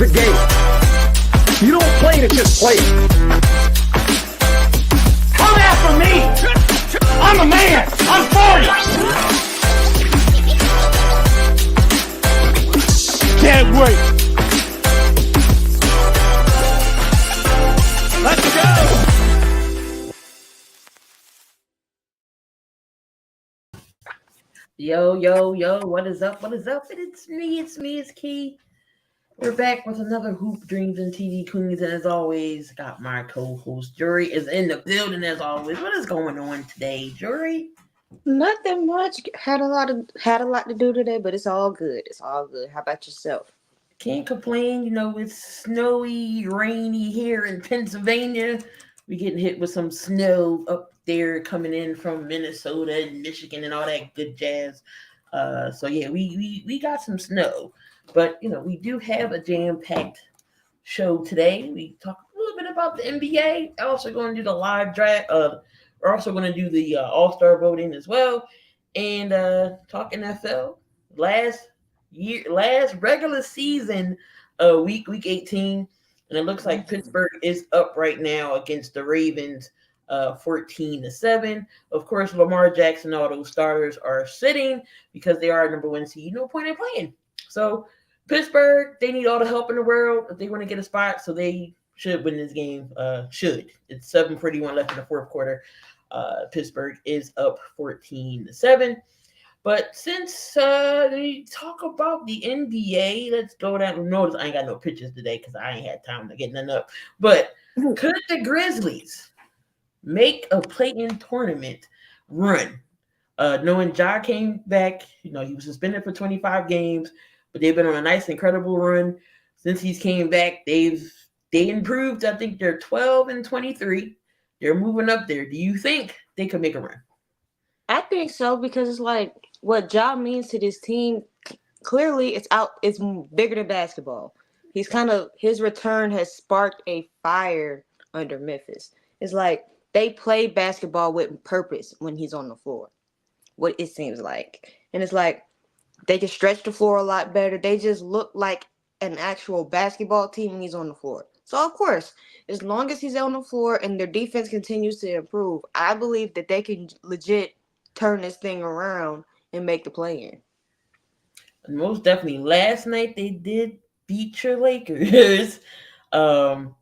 the game. You don't play to just play. Come after me! I'm a man! I'm 40! Can't wait! Let's go! Yo, what is up? It's me, it's Key. We're back with another Hoop Dreams and TV Queens, and as always, got my co-host Jury is in the building as always. What is going on today, Jury? Nothing much. Had a lot to do today, but it's all good. How about yourself? Can't complain. You know, it's snowy, rainy here in Pennsylvania. We getting hit with some snow up there coming in from Minnesota and Michigan and all that good jazz. So yeah, we got some snow. But, you know, we do have a jam-packed show today. We talk a little bit about the NBA. Also going to do the live draft. We're also going to do the All-Star voting as well. And talk NFL. Last regular season, week 18. And it looks like Pittsburgh is up right now against the Ravens, 14-7. Of course, Lamar Jackson, all those starters are sitting because they are number one seed. No point in playing. So Pittsburgh, they need all the help in the world if they want to get a spot. So they should win this game. It's 7:41 left in the fourth quarter. Pittsburgh is up 14-7. But since we talk about the NBA, let's go down. Notice I ain't got no pictures today because I ain't had time to get none up. But could the Grizzlies make a play-in tournament run? Knowing Ja came back, you know, he was suspended for 25 games. But they've been on a nice, incredible run since he's came back. They improved. I think they're 12-23. They're moving up there. Do you think they could make a run? I think so because it's like what Ja means to this team. Clearly, it's bigger than basketball. His return has sparked a fire under Memphis. It's like they play basketball with purpose when he's on the floor. What it seems like, and it's like. They can stretch the floor a lot better. They just look like an actual basketball team when he's on the floor. So, of course, as long as he's on the floor and their defense continues to improve, I believe that they can legit turn this thing around and make the play-in. Most definitely. Last night, they did beat your Lakers. We're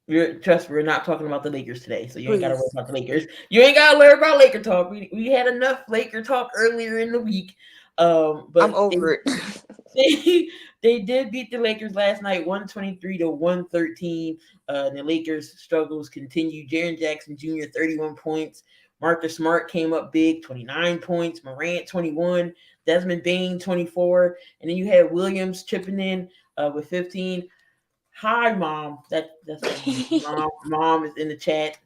not talking about the Lakers today, so you ain't got to worry about the Lakers. You ain't got to worry about Laker talk. We had enough Laker talk earlier in the week. But I'm over it. They did beat the Lakers last night, 123-113. The Lakers' struggles continue. Jaren Jackson Jr., 31 points. Marcus Smart came up big, 29 points. Morant, 21. Desmond Bain, 24. And then you had Williams chipping in with 15. Hi, Mom. That's Mom is in the chat.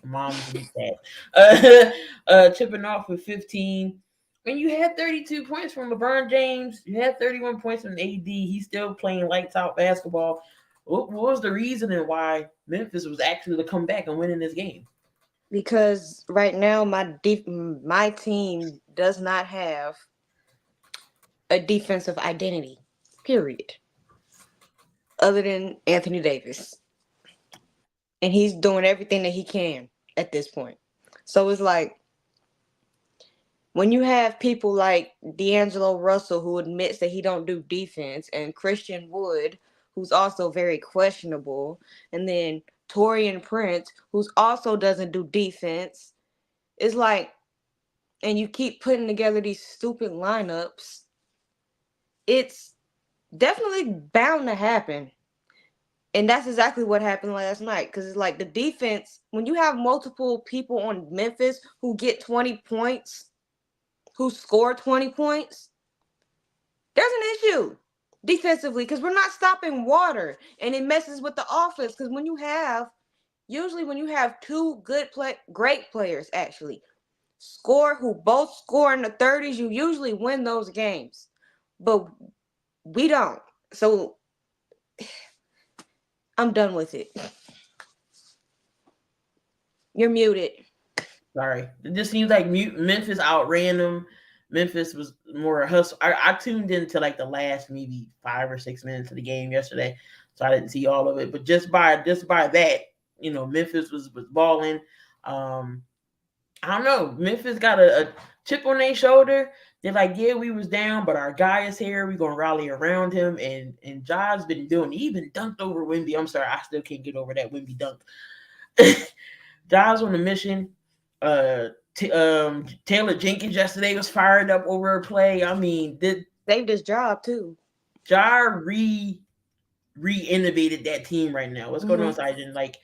Mom is in the chat. Chipping off with 15. And you had 32 points from LeBron James. You had 31 points from AD. He's still playing lights out basketball. What was the reason and why Memphis was actually to come back and win in this game? Because right now my team does not have a defensive identity, period, other than Anthony Davis. And he's doing everything that he can at this point. So it's like, when you have people like D'Angelo Russell, who admits that he don't do defense, and Christian Wood, who's also very questionable, and then Taurean Prince, who's also doesn't do defense, it's like, and you keep putting together these stupid lineups, it's definitely bound to happen. And that's exactly what happened last night. Because it's like the defense, when you have multiple people on Memphis who get 20 points, who score 20 points, there's an issue defensively because we're not stopping water, and it messes with the offense. Because when you have two great players actually who both score in the 30s, you usually win those games, but we don't. So I'm done with it. You're muted. Sorry. It just seems like Memphis outran them. Memphis was more a hustle. I tuned into like the last maybe 5 or 6 minutes of the game yesterday, so I didn't see all of it. But just by that, Memphis was balling. I don't know. Memphis got a chip on their shoulder. They're like, yeah, we was down, but our guy is here. We're gonna rally around him. And Ja's been doing. He even dunked over Wimby. I'm sorry, I still can't get over that Wimby dunk. Ja's on a mission. Taylor Jenkins yesterday was fired up over a play. I mean, saved his job too. Ja re-innovated that team right now. What's going on, Sergeant? Like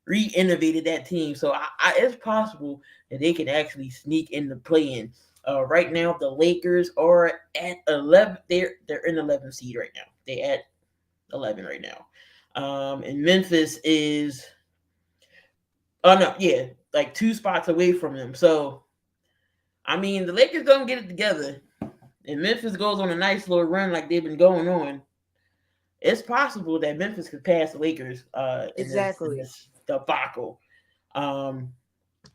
re-innovated that team. So it's possible that they can actually sneak in the play-in. Right now, the Lakers are at 11. They're in 11th seed right now. They're at 11 right now. And Memphis is, like 2 spots away from them. So, I mean, the Lakers don't get it together, and Memphis goes on a nice little run like they've been going on. It's possible that Memphis could pass the Lakers exactly. in this debacle.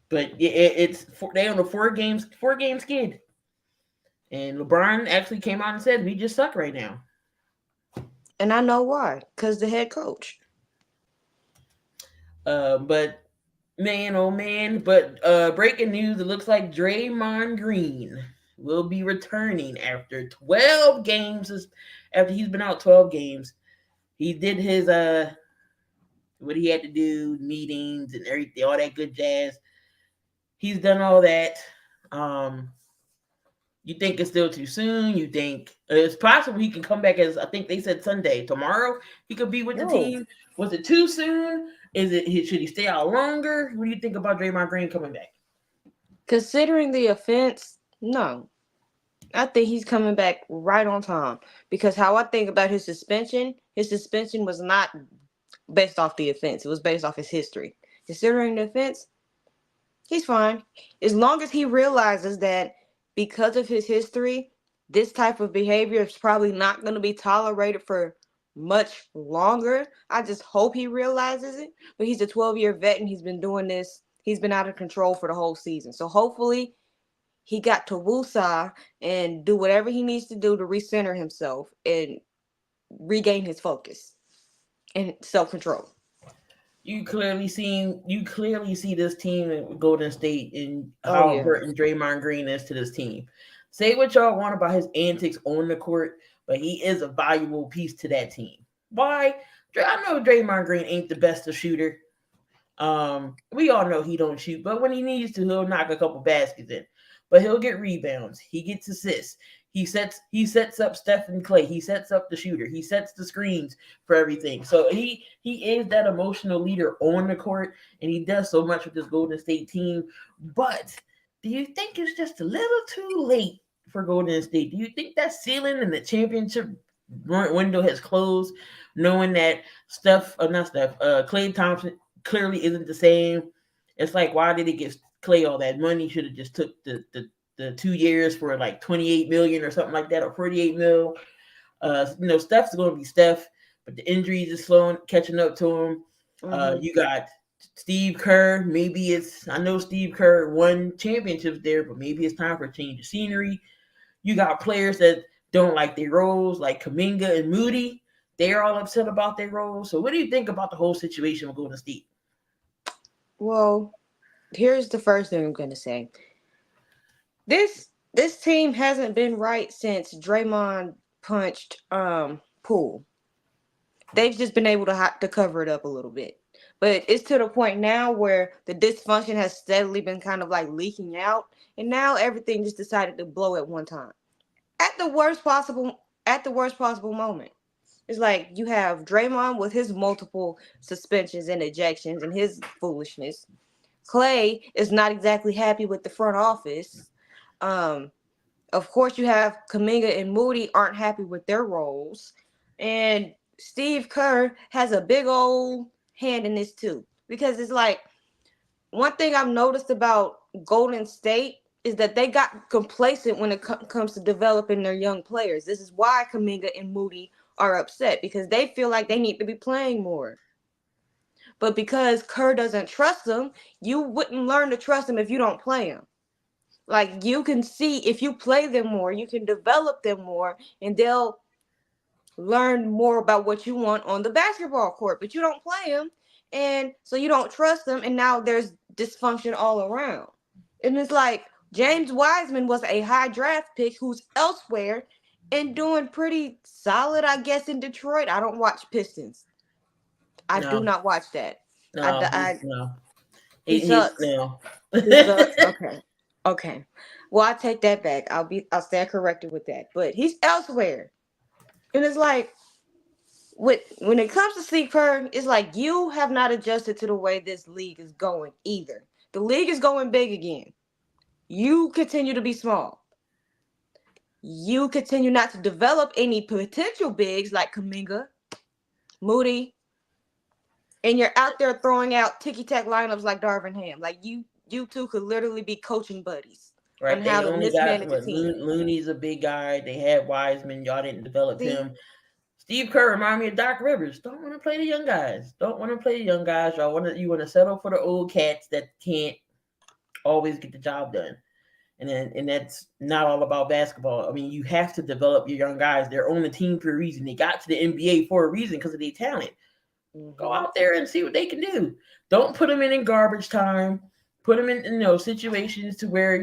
But yeah, they on a 4-game skid. And LeBron actually came out and said, we just suck right now. And I know why. Because the head coach. But man, oh man. But breaking news, it looks like Draymond Green will be returning after 12 games. After he's been out 12 games. He did his what he had to do, meetings and everything, all that good jazz. He's done all that. You think it's still too soon? You think it's possible he can come back as, I think they said Sunday, tomorrow he could be with the team? Was it too soon? Should he stay out longer? What do you think about Draymond Green coming back? Considering the offense, no. I think he's coming back right on time. Because how I think about his suspension was not based off the offense. It was based off his history. Considering the offense, he's fine. As long as he realizes that because of his history, this type of behavior is probably not going to be tolerated for much longer. I just hope he realizes it. But he's a 12-year vet and he's been doing this. He's been out of control for the whole season. So hopefully he got to woosah and do whatever he needs to do to recenter himself and regain his focus and self-control. You clearly see this team at Golden State and how important Draymond Green is to this team. Say what y'all want about his antics on the court, but he is a valuable piece to that team. Why? I know Draymond Green ain't the best of shooter. We all know he don't shoot, but when he needs to, he'll knock a couple baskets in. But he'll get rebounds. He gets assists. He sets up Steph and Clay. He sets up the shooter. He sets the screens for everything. So he is that emotional leader on the court, and he does so much with this Golden State team. But do you think it's just a little too late for Golden State? Do you think that ceiling in the championship window has closed, knowing that Clay Thompson clearly isn't the same? It's like, why did he give Clay all that money? Should have just took the 2 years for like $28 million or something like that, or $48 million. Steph's going to be Steph, but the injuries is catching up to him. You got Steve Kerr. I know Steve Kerr won championships there, but maybe it's time for a change of scenery. You got players that don't like their roles, like Kuminga and Moody. They're all upset about their roles. So what do you think about the whole situation with Golden State? Well, here's the first thing I'm going to say. This team hasn't been right since Draymond punched Poole. They've just been able to cover it up a little bit. But it's to the point now where the dysfunction has steadily been kind of like leaking out, and now everything just decided to blow at one time. At the worst possible moment. It's like you have Draymond with his multiple suspensions and ejections and his foolishness. Clay is not exactly happy with the front office. Of course, you have Kuminga and Moody aren't happy with their roles. And Steve Kerr has a big old hand in this too. Because it's like, one thing I've noticed about Golden State is that they got complacent when it comes to developing their young players. This is why Kuminga and Moody are upset, because they feel like they need to be playing more. But because Kerr doesn't trust them, you wouldn't learn to trust him if you don't play him. Like you can see if you play them more, you can develop them more, and they'll learn more about what you want on the basketball court. But you don't play them, and so you don't trust them, and now there's dysfunction all around. And it's like James Wiseman was a high draft pick who's elsewhere and doing pretty solid, I guess, in Detroit. I don't watch Pistons. I do No, not watch that. no, no. He He's sucks. no. He sucks. Okay. Okay. Well, I take that back. I'll stand corrected with that. But he's elsewhere. And it's like when it comes to Steve Kerr, it's like you have not adjusted to the way this league is going either. The league is going big again. You continue to be small. You continue not to develop any potential bigs like Kuminga, Moody, and you're out there throwing out ticky-tack lineups like Darvin Ham. Like you two could literally be coaching buddies Right, on they how to only got mismanage a team. Looney's a big guy. They had Wiseman. Y'all didn't develop See? him. Steve Kerr remind me of Doc Rivers. Don't want to play the young guys. Don't want to play the young guys. You want to settle for the old cats that can't always get the job done. And that's not all about basketball. I mean, you have to develop your young guys. They're on the team for a reason. They got to the NBA for a reason because of their talent. Go out there and see what they can do. Don't put them in garbage time. Put them in situations to where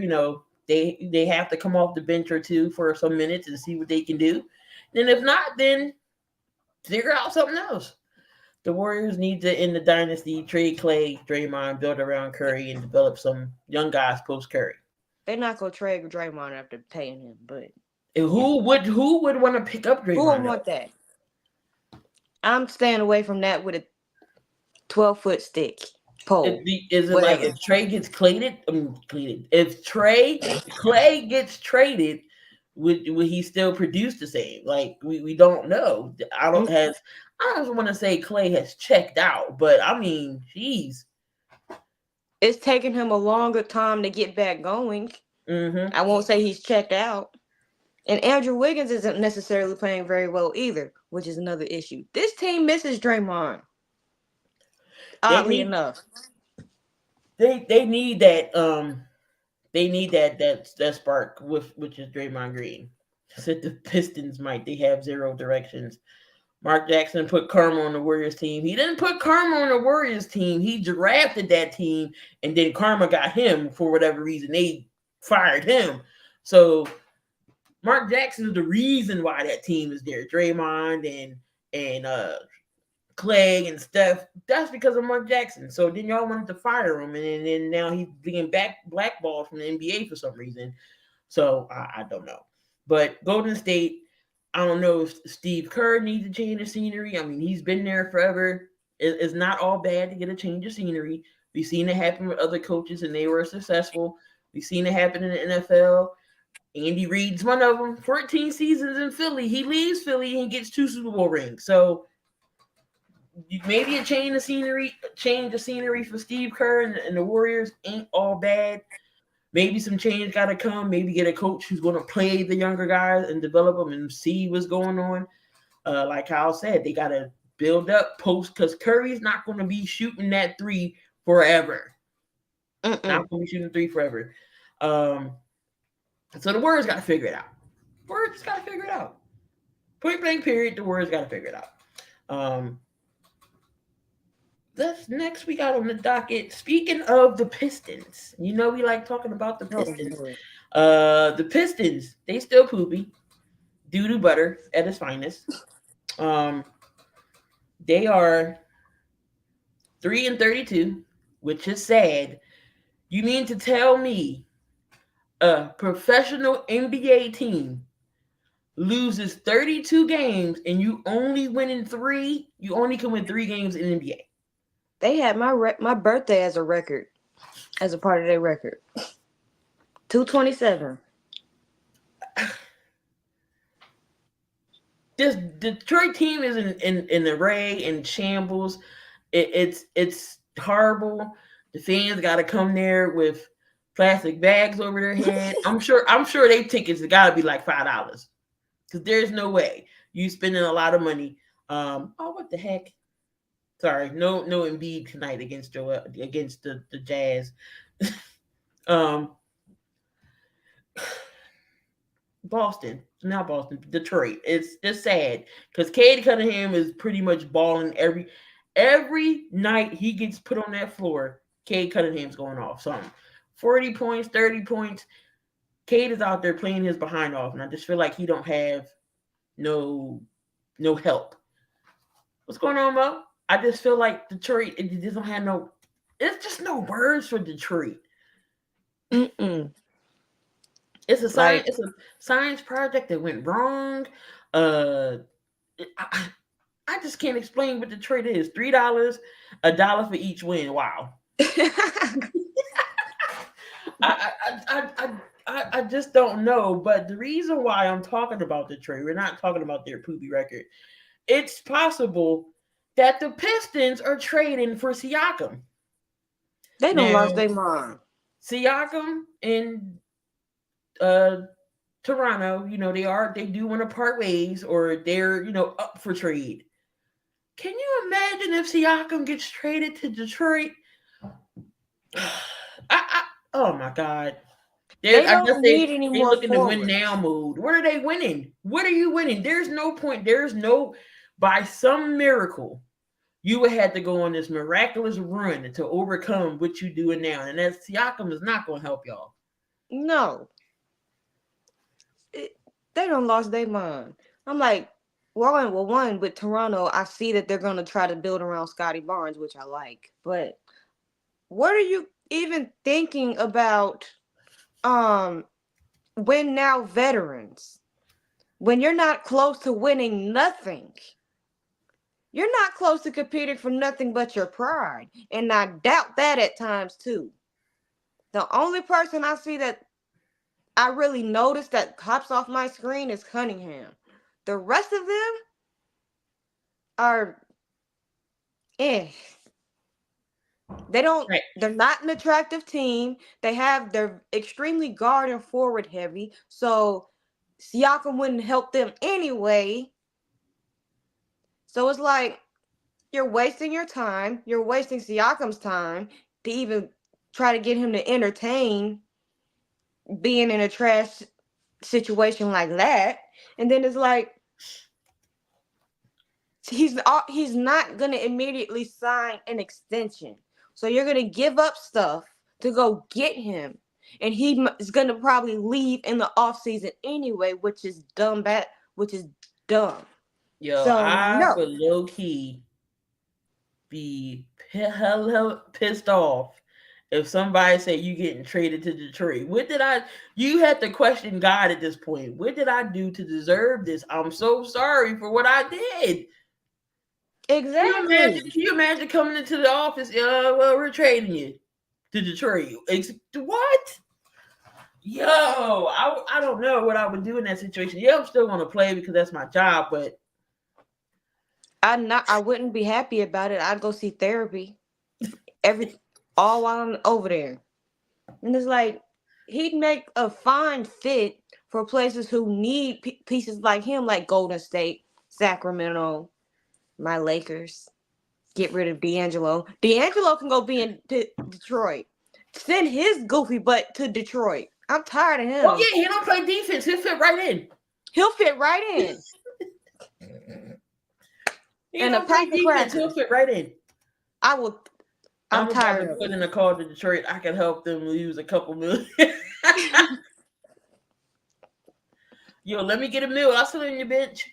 they have to come off the bench or two for some minutes and see what they can do. And if not, then figure out something else. The Warriors need to end the dynasty, trade Clay, Draymond, build around Curry, and develop some young guys post Curry. They're not gonna trade Draymond after paying him, but who would want to pick up Draymond? Who would want that? I'm staying away from that with a 12-foot stick pole. Is it like if Trey gets cleated? If Clay gets traded, would he still produce the same? Like we don't know. I don't want to say Clay has checked out, but I mean, geez. It's taking him a longer time to get back going. Mm-hmm. I won't say he's checked out. And Andrew Wiggins isn't necessarily playing very well either, which is another issue. This team misses Draymond. Oddly enough. They need that that spark which is Draymond Green. Said the Pistons they have zero directions. Mark Jackson put Karma on the Warriors team. He didn't put Karma on the Warriors team. He drafted that team, and then Karma got him for whatever reason. They fired him. So Mark Jackson is the reason why that team is there. Draymond and Clay and Steph. That's because of Mark Jackson. So then y'all wanted to fire him, and then now he's being blackballed from the NBA for some reason. So I don't know. But Golden State, I don't know if Steve Kerr needs to change the scenery. I mean, he's been there forever. It's not all bad to get a change of scenery. We've seen it happen with other coaches, and they were successful. We've seen it happen in the NFL. Andy Reid's one of them. 14 seasons in Philly. He leaves Philly and gets 2 Super Bowl rings. So maybe a change of scenery for Steve Kerr and the Warriors ain't all bad. Maybe some change got to come. Maybe get a coach who's going to play the younger guys and develop them and see what's going on. Like Kyle said, they got to build up post because Curry's not going to be shooting that 3 forever. Not going to be shooting 3 forever. So the Warriors got to figure it out. Warriors got to figure it out. Point blank period, the Warriors got to figure it out. That's next we got on the docket. Speaking of the Pistons, we like talking about the Pistons. The Pistons, they still poopy. Doo-doo butter at its finest. They are 3-32, which is sad. You mean to tell me a professional NBA team loses 32 games and you only win in 3? You only can win 3 games in NBA. They had my birthday as a record, as a part of their record. 227. This Detroit team is in array and shambles. It's horrible. The fans got to come there with plastic bags over their head. I'm sure they tickets got to be like $5 because there's no way you spending a lot of money. What the heck? Sorry, no Embiid tonight against the Jazz. Boston, not Boston, Detroit. It's just sad because Cade Cunningham is pretty much balling every night he gets put on that floor. Cade Cunningham's going off something, 40 points, 30 points. Cade is out there playing his behind off, and I just feel like he don't have no help. What's going on, Mo? I just feel like Detroit it doesn't have no. It's just no words for Detroit. Mm-mm. It's a science. Like It's a science project that went wrong. Uh, I, I just can't explain what Detroit is. $3, $1 for each win. Wow. I, I just don't know. But the reason why I'm talking about Detroit, we're not talking about their poopy record. It's possible that the Pistons are trading for Siakam. they don't Now, lost their mind. Siakam and uh Toronto, they do want to part ways or they're, up for trade. Can you imagine if Siakam gets traded to Detroit? Oh my God. They I guess don't need any they more look in the win forwards. now mode. What are they winning? What are you winning? There's no point. By some miracle, you would have to go on this miraculous run to overcome what you're doing now. And that Siakam is not going to help y'all. No. They don't lost their mind. I'm like, one with Toronto, I see that they're gonna try to build around Scotty Barnes, which I like. But what are you even thinking about win now veterans when you're not close to winning nothing? You're not close to competing for nothing but your pride. And I doubt that at times too. The only person I see that I really noticed that hops off my screen is Cunningham. The rest of them are eh. They don't Right. they're not an attractive team. They're extremely guard and forward heavy. So Siakam wouldn't help them anyway. So it's like you're wasting your time. You're wasting Siakam's time to even try to get him to entertain being in a trash situation like that. And then it's like he's not going to immediately sign an extension. So you're going to give up stuff to go get him. And he is going to probably leave in the offseason anyway, which is dumb. Yo, So I no. would low key be hella pissed off if somebody say you getting traded to Detroit. You had to question God at this point. What did I do to deserve this? I'm so sorry for what I did. Exactly. Can you imagine coming into the office? Well, we're trading you to Detroit. What? Yo, I don't know what I would do in that situation. Yeah, I'm still gonna play because that's my job, but I wouldn't be happy about it. I'd go see therapy all while I'm over there. And it's like he'd make a fine fit for places who need pieces like him, like Golden State, Sacramento, my Lakers. Get rid of D'Angelo. D'Angelo can go be in Detroit. Send his goofy butt to Detroit. I'm tired of him. Oh yeah, he don't play defense. He'll fit right in. He'll fit right in. And a pack defense, he'll fit right in. I'm tired of put in a call to Detroit. I can help them lose a couple million. Yo, let me get a meal. I'll sit on your bench.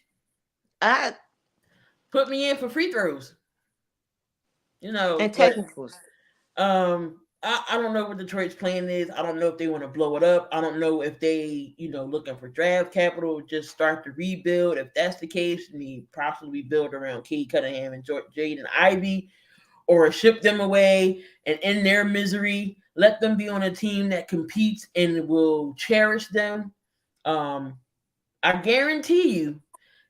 Put me in for free throws. And technicals. I don't know what Detroit's plan is. I don't know if they want to blow it up. I don't know if they, looking for draft capital, just start to rebuild. If that's the case, possibly build around Cade Cunningham and Jaden Ivey, or ship them away and in their misery, let them be on a team that competes and will cherish them. I guarantee you,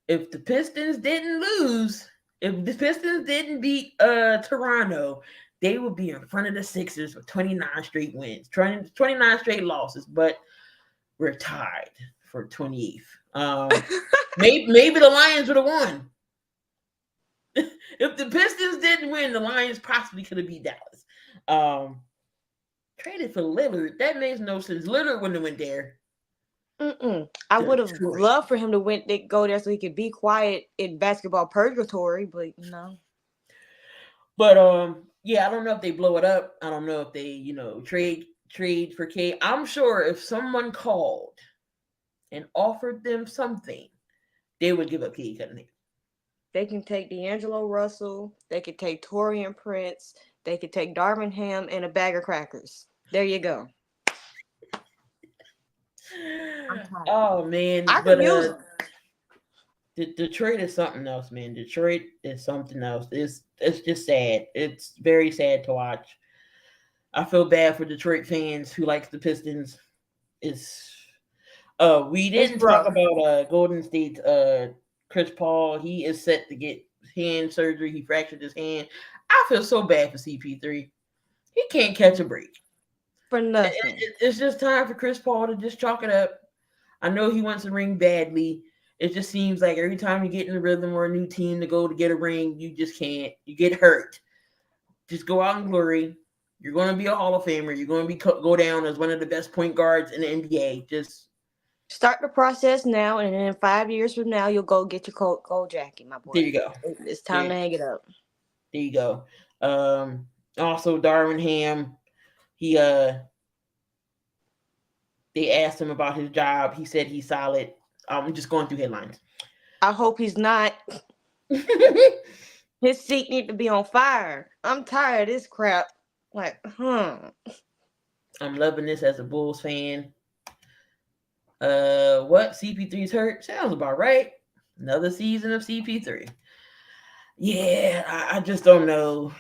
if the Pistons didn't lose, if the Pistons didn't beat Toronto, they would be in front of the Sixers with 29 straight wins, 29 straight losses, but we're tied for 28th. Maybe the Lions would have won. If the Pistons didn't win, the Lions possibly could have beat Dallas. Traded for Lillard. That makes no sense. Lillard wouldn't have went there. I would have Detroit. loved for him to go there so he could be quiet in basketball purgatory, but But yeah, I don't know if they blow it up. I don't know if they, trade for K. I'm sure if someone called and offered them something, they would give up K Cunningham. They can take D'Angelo Russell. They could take Torian Prince. They could take Darvin Ham and a bag of crackers. There you go. Oh man, I but could use them. Detroit is something else, man. Detroit is something else. It's just sad. It's very sad to watch. I feel bad for Detroit fans who likes the Pistons. It's we didn't talk rough. about Golden State Chris Paul. He is set to get hand surgery. He fractured his hand. I feel so bad for CP3. He can't catch a break. For nothing. It's just time for Chris Paul to just chalk it up. I know he wants a ring badly. It just seems like every time you get in the rhythm or a new team to go to get a ring, you just can't. You get hurt. Just go out in glory. You're going to be a Hall of Famer. You're going to go down as one of the best point guards in the NBA. Just start the process now, and then 5 years from now, you'll go get your gold jacket, my boy. There you go. It's time to hang it up. There you go. Also, Darvin Ham, they asked him about his job. He said he's solid. I'm just going through headlines. I hope he's not. His seat need to be on fire. I'm tired of this crap. I'm loving this as a Bulls fan. What? CP3's hurt? Sounds about right. Another season of CP3. Yeah, I just don't know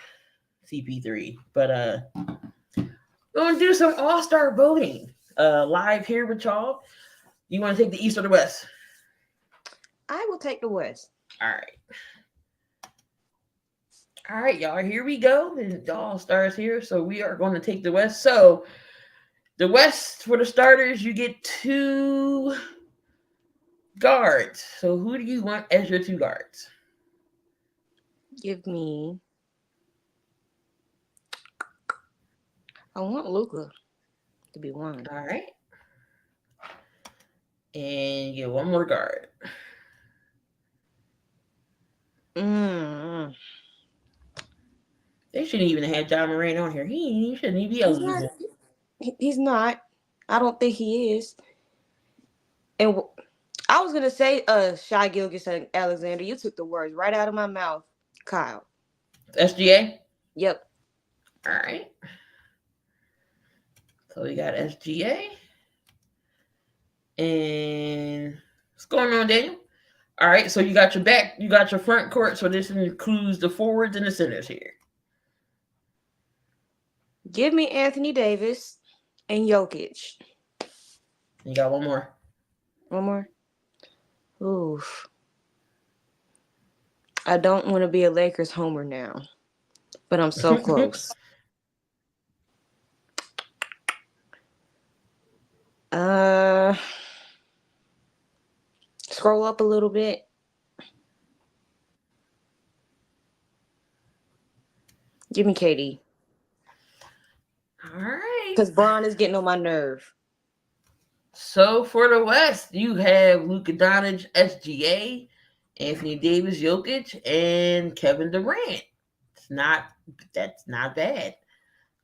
CP3. But we're going to do some all-star voting live here with y'all. You want to take the East or the West? I will take the West. All right, y'all. Here we go. The all-stars here. So we are going to take the West. So the West, for the starters, you get 2 guards. So who do you want as your 2 guards? Give me. I want Luka to be one. All right. And you get 1 more guard. They shouldn't even have Ja Morant on here. He shouldn't even be eligible. He's not. I don't think he is. And I was gonna say, Shai Gilgeous-Alexander. You took the words right out of my mouth, Kyle. SGA. Yep. All right. So we got SGA. And what's going on, Daniel? All right. So you got your front court. So this includes the forwards and the centers here. Give me Anthony Davis and Jokic. You got 1 more. 1 more? Oof. I don't want to be a Lakers homer now, but I'm so close. Scroll up a little bit. Give me KD. All right. Because Bron is getting on my nerve. So for the West, you have Luka Doncic, SGA, Anthony Davis, Jokic, and Kevin Durant. That's not bad.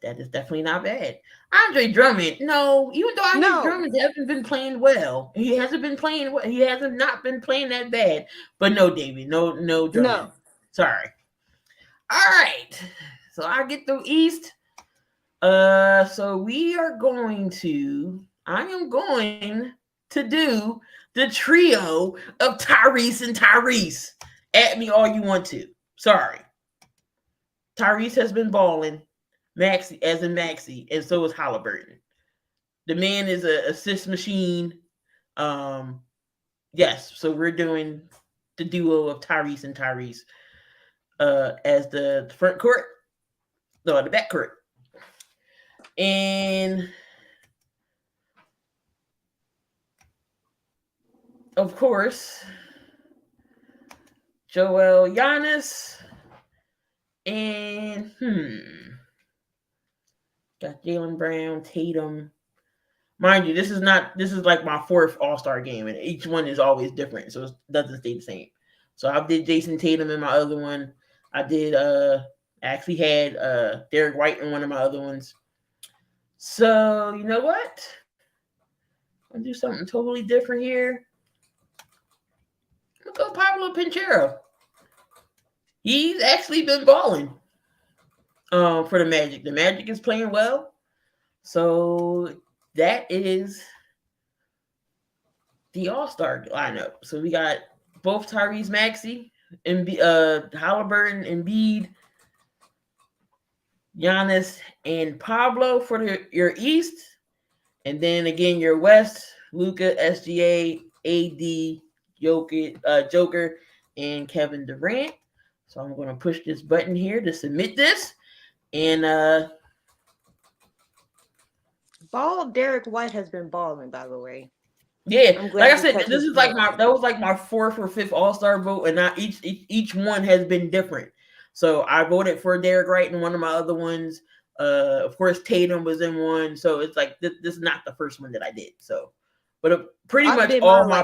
That is definitely not bad. Andre Drummond, no, even though Andre Drummond hasn't been playing well, he hasn't been playing well. He hasn't not been playing that bad. But no, David, no Drummond. No. Sorry. All right. So I get the East. So I am going to do the trio of Tyrese and Tyrese. At me all you want to. Sorry. Tyrese has been balling. Maxey, as in Maxey, and so is Halliburton. The man is an assist machine. Yes, so we're doing the duo of Tyrese and Tyrese as the front court. No, the back court. And of course, Joel Giannis and got Jaylen Brown, Tatum. Mind you, this is like my fourth All-Star game, and each one is always different, so it doesn't stay the same. So I did Jason Tatum in my other one. I did actually had Derek White in one of my other ones. So you know what? I'll do something totally different here. I'll go Pablo Pincheiro. He's actually been balling for the Magic. The Magic is playing well. So that is the All-Star lineup. So we got both Tyrese Maxey, Halliburton, Embiid, Giannis, and Pablo for your East. And then again, your West, Luka, SGA, AD, Joker, and Kevin Durant. So I'm going to push this button here to submit this. And Derek White has been balling, by the way. Yeah, like I said, this is like that was like my fourth or fifth All-Star vote, and now each one has been different. So I voted for Derek White in one of my other ones. Of course, Tatum was in one. So it's like this is not the first one that I did. So, but pretty much all my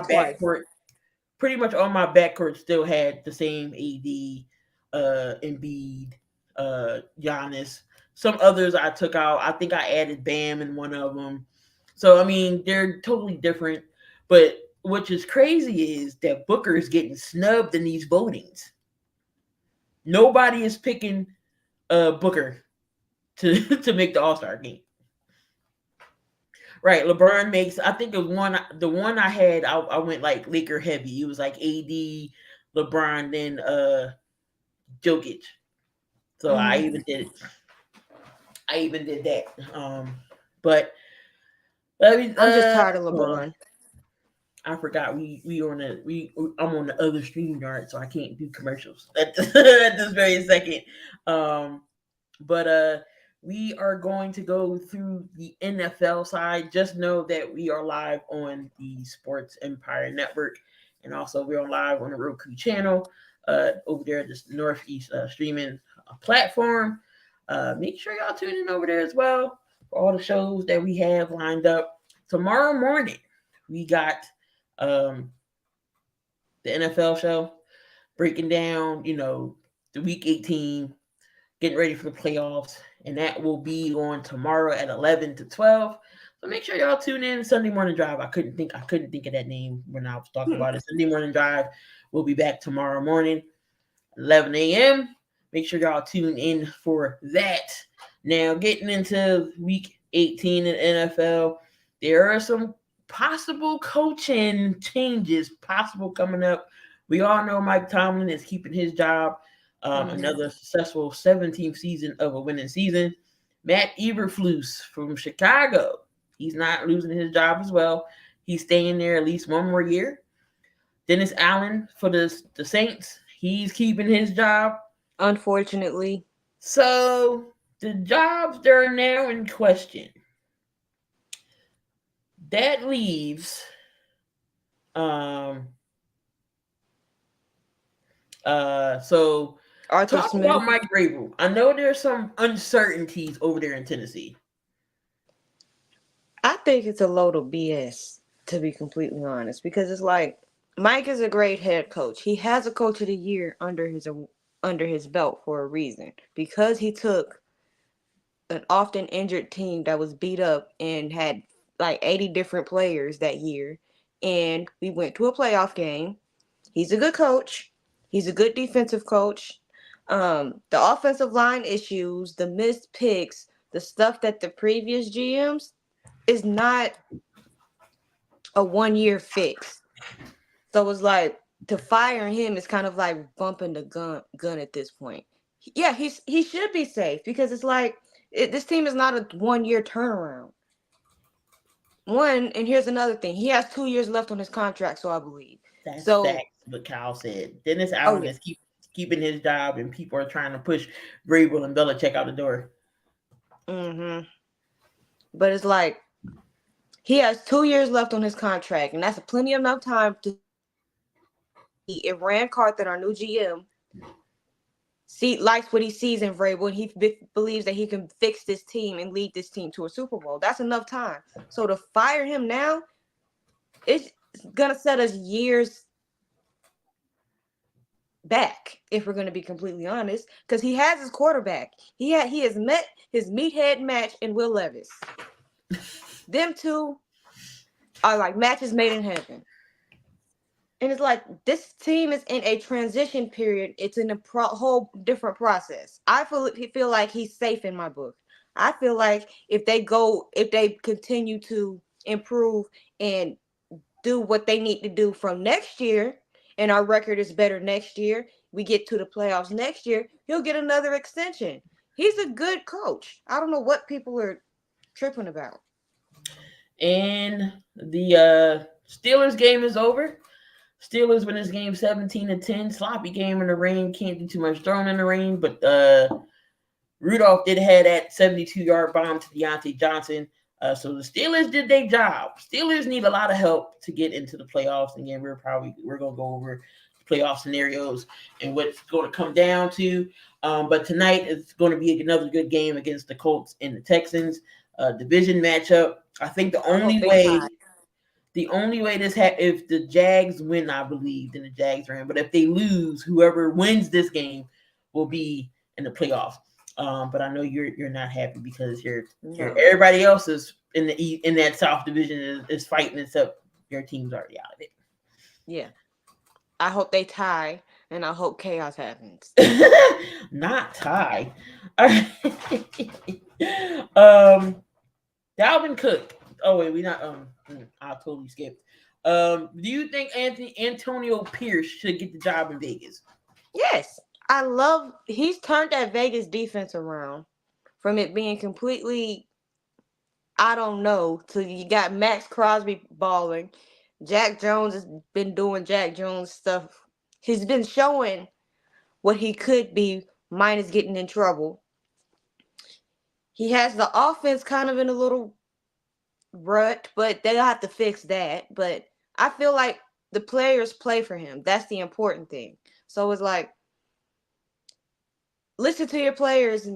backcourt still had the same AD, Embiid, Giannis. Some others I took out. I think I added Bam in one of them. So I mean, they're totally different. But what is crazy is that Booker is getting snubbed in these votings. Nobody is picking Booker to make the All-Star game. Right, LeBron makes. I think the one I had. I went like Laker heavy. It was like AD, LeBron, then Jokic. So I even did that. But I'm just tired of LeBron. I forgot I'm on the other stream yard, so I can't do commercials at this very second. But we are going to go through the NFL side. Just know that we are live on the Sports Empire Network, and also we're live on the Roku channel over there, this Northeast streaming platform. Make sure y'all tune in over there as well for all the shows that we have lined up. Tomorrow morning, we got the NFL show breaking down, the week 18, getting ready for the playoffs, and that will be on tomorrow at 11 to 12. So make sure y'all tune in. Sunday Morning Drive. I couldn't think of that name when I was talking about it. Sunday Morning Drive. We'll be back tomorrow morning, 11 a.m. Make sure y'all tune in for that. Now, getting into week 18 in NFL, there are some possible coaching changes coming up. We all know Mike Tomlin is keeping his job. Another successful 17th season of a winning season. Matt Eberflus from Chicago. He's not losing his job as well. He's staying there at least one more year. Dennis Allen for the Saints. He's keeping his job. Unfortunately. So the jobs that are now in question. That leaves so Arthur talk Smith. about Mike Vrabel. I know there's some uncertainties over there in Tennessee. I think it's a load of BS, to be completely honest, because it's like Mike is a great head coach. He has a coach of the year under his belt for a reason, because he took an often injured team that was beat up and had like 80 different players that year, and we went to a playoff game. He's a good coach. He's a good defensive coach. The offensive line issues, the missed picks, the stuff that the previous GMs is not a 1-year fix. So it's like to fire him is kind of like bumping the gun at this point. Yeah, he should be safe, because it's like this team is not a 1-year turnaround. And here's another thing. He has 2 years left on his contract, so I believe. That's what Kyle said. Dennis Allen is keeping his job, and people are trying to push Vrabel and Belichick out the door. But it's like he has 2 years left on his contract, and that's plenty enough time to. If Rand Carthon, our new GM, likes what he sees in Vrabel, and he believes that he can fix this team and lead this team to a Super Bowl. That's enough time. So to fire him now, it's gonna set us years back, if we're gonna be completely honest, because he has his quarterback. He has met his meathead match in Will Levis. Them two are like matches made in heaven. And it's like this team is in a transition period. It's in a whole different process. I feel like he's safe in my book. I feel like if they continue to improve and do what they need to do from next year, and our record is better next year, we get to the playoffs next year, he'll get another extension. He's a good coach. I don't know what people are tripping about. And the Steelers game is over. Steelers win this game 17-10. Sloppy game in the rain. Can't do too much throwing in the rain. But Rudolph did have that 72-yard bomb to Deontay Johnson. So the Steelers did their job. Steelers need a lot of help to get into the playoffs. Again, we're going to go over playoff scenarios and what's going to come down to. But tonight is going to be another good game against the Colts and the Texans. Division matchup. I think the only way if the Jags win, I believe, then the Jags are in. But if they lose, whoever wins this game will be in the playoffs. But I know you're not happy because everybody else is in that South Division is fighting, except your team's already out of it. Yeah, I hope they tie, and I hope chaos happens. Not tie. Dalvin Cook. Oh wait, we not. I totally skipped. Do you think Antonio Pierce should get the job in Vegas? Yes. He's turned that Vegas defense around from it being completely, I don't know, to you got Max Crosby balling. Jack Jones has been doing Jack Jones stuff. He's been showing what he could be, minus getting in trouble. He has the offense kind of in a little rut, but they'll have to fix that. But I feel like the players play for him. That's the important thing. So it's like, listen to your players,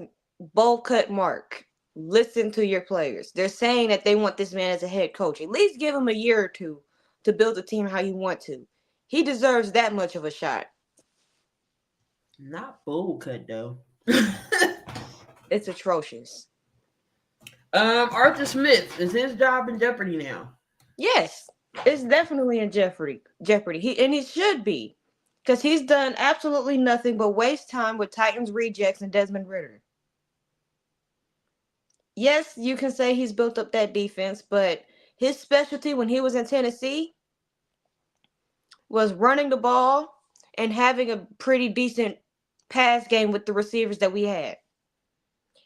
bowl cut Mark. Listen to your players. They're saying that they want this man as a head coach. At least give him a year or two to build a team how you want to. He deserves that much of a shot. Not bowl cut though. It's atrocious. Arthur Smith, is his job in jeopardy now? Yes, it's definitely in jeopardy. He should be. Because he's done absolutely nothing but waste time with Titans rejects and Desmond Ridder. Yes, you can say he's built up that defense, but his specialty when he was in Tennessee was running the ball and having a pretty decent pass game with the receivers that we had.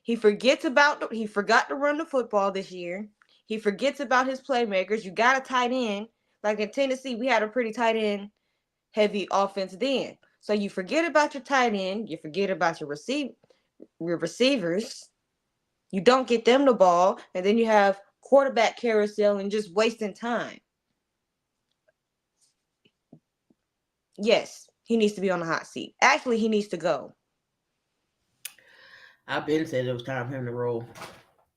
He forgot to run the football this year. He forgets about his playmakers. You got a tight end. Like in Tennessee, we had a pretty tight end heavy offense then. So you forget about your tight end, you forget about your receivers, you don't get them the ball, and then you have quarterback carousel and just wasting time. Yes, he needs to be on the hot seat. Actually, he needs to go. I've been said it was time for him to roll.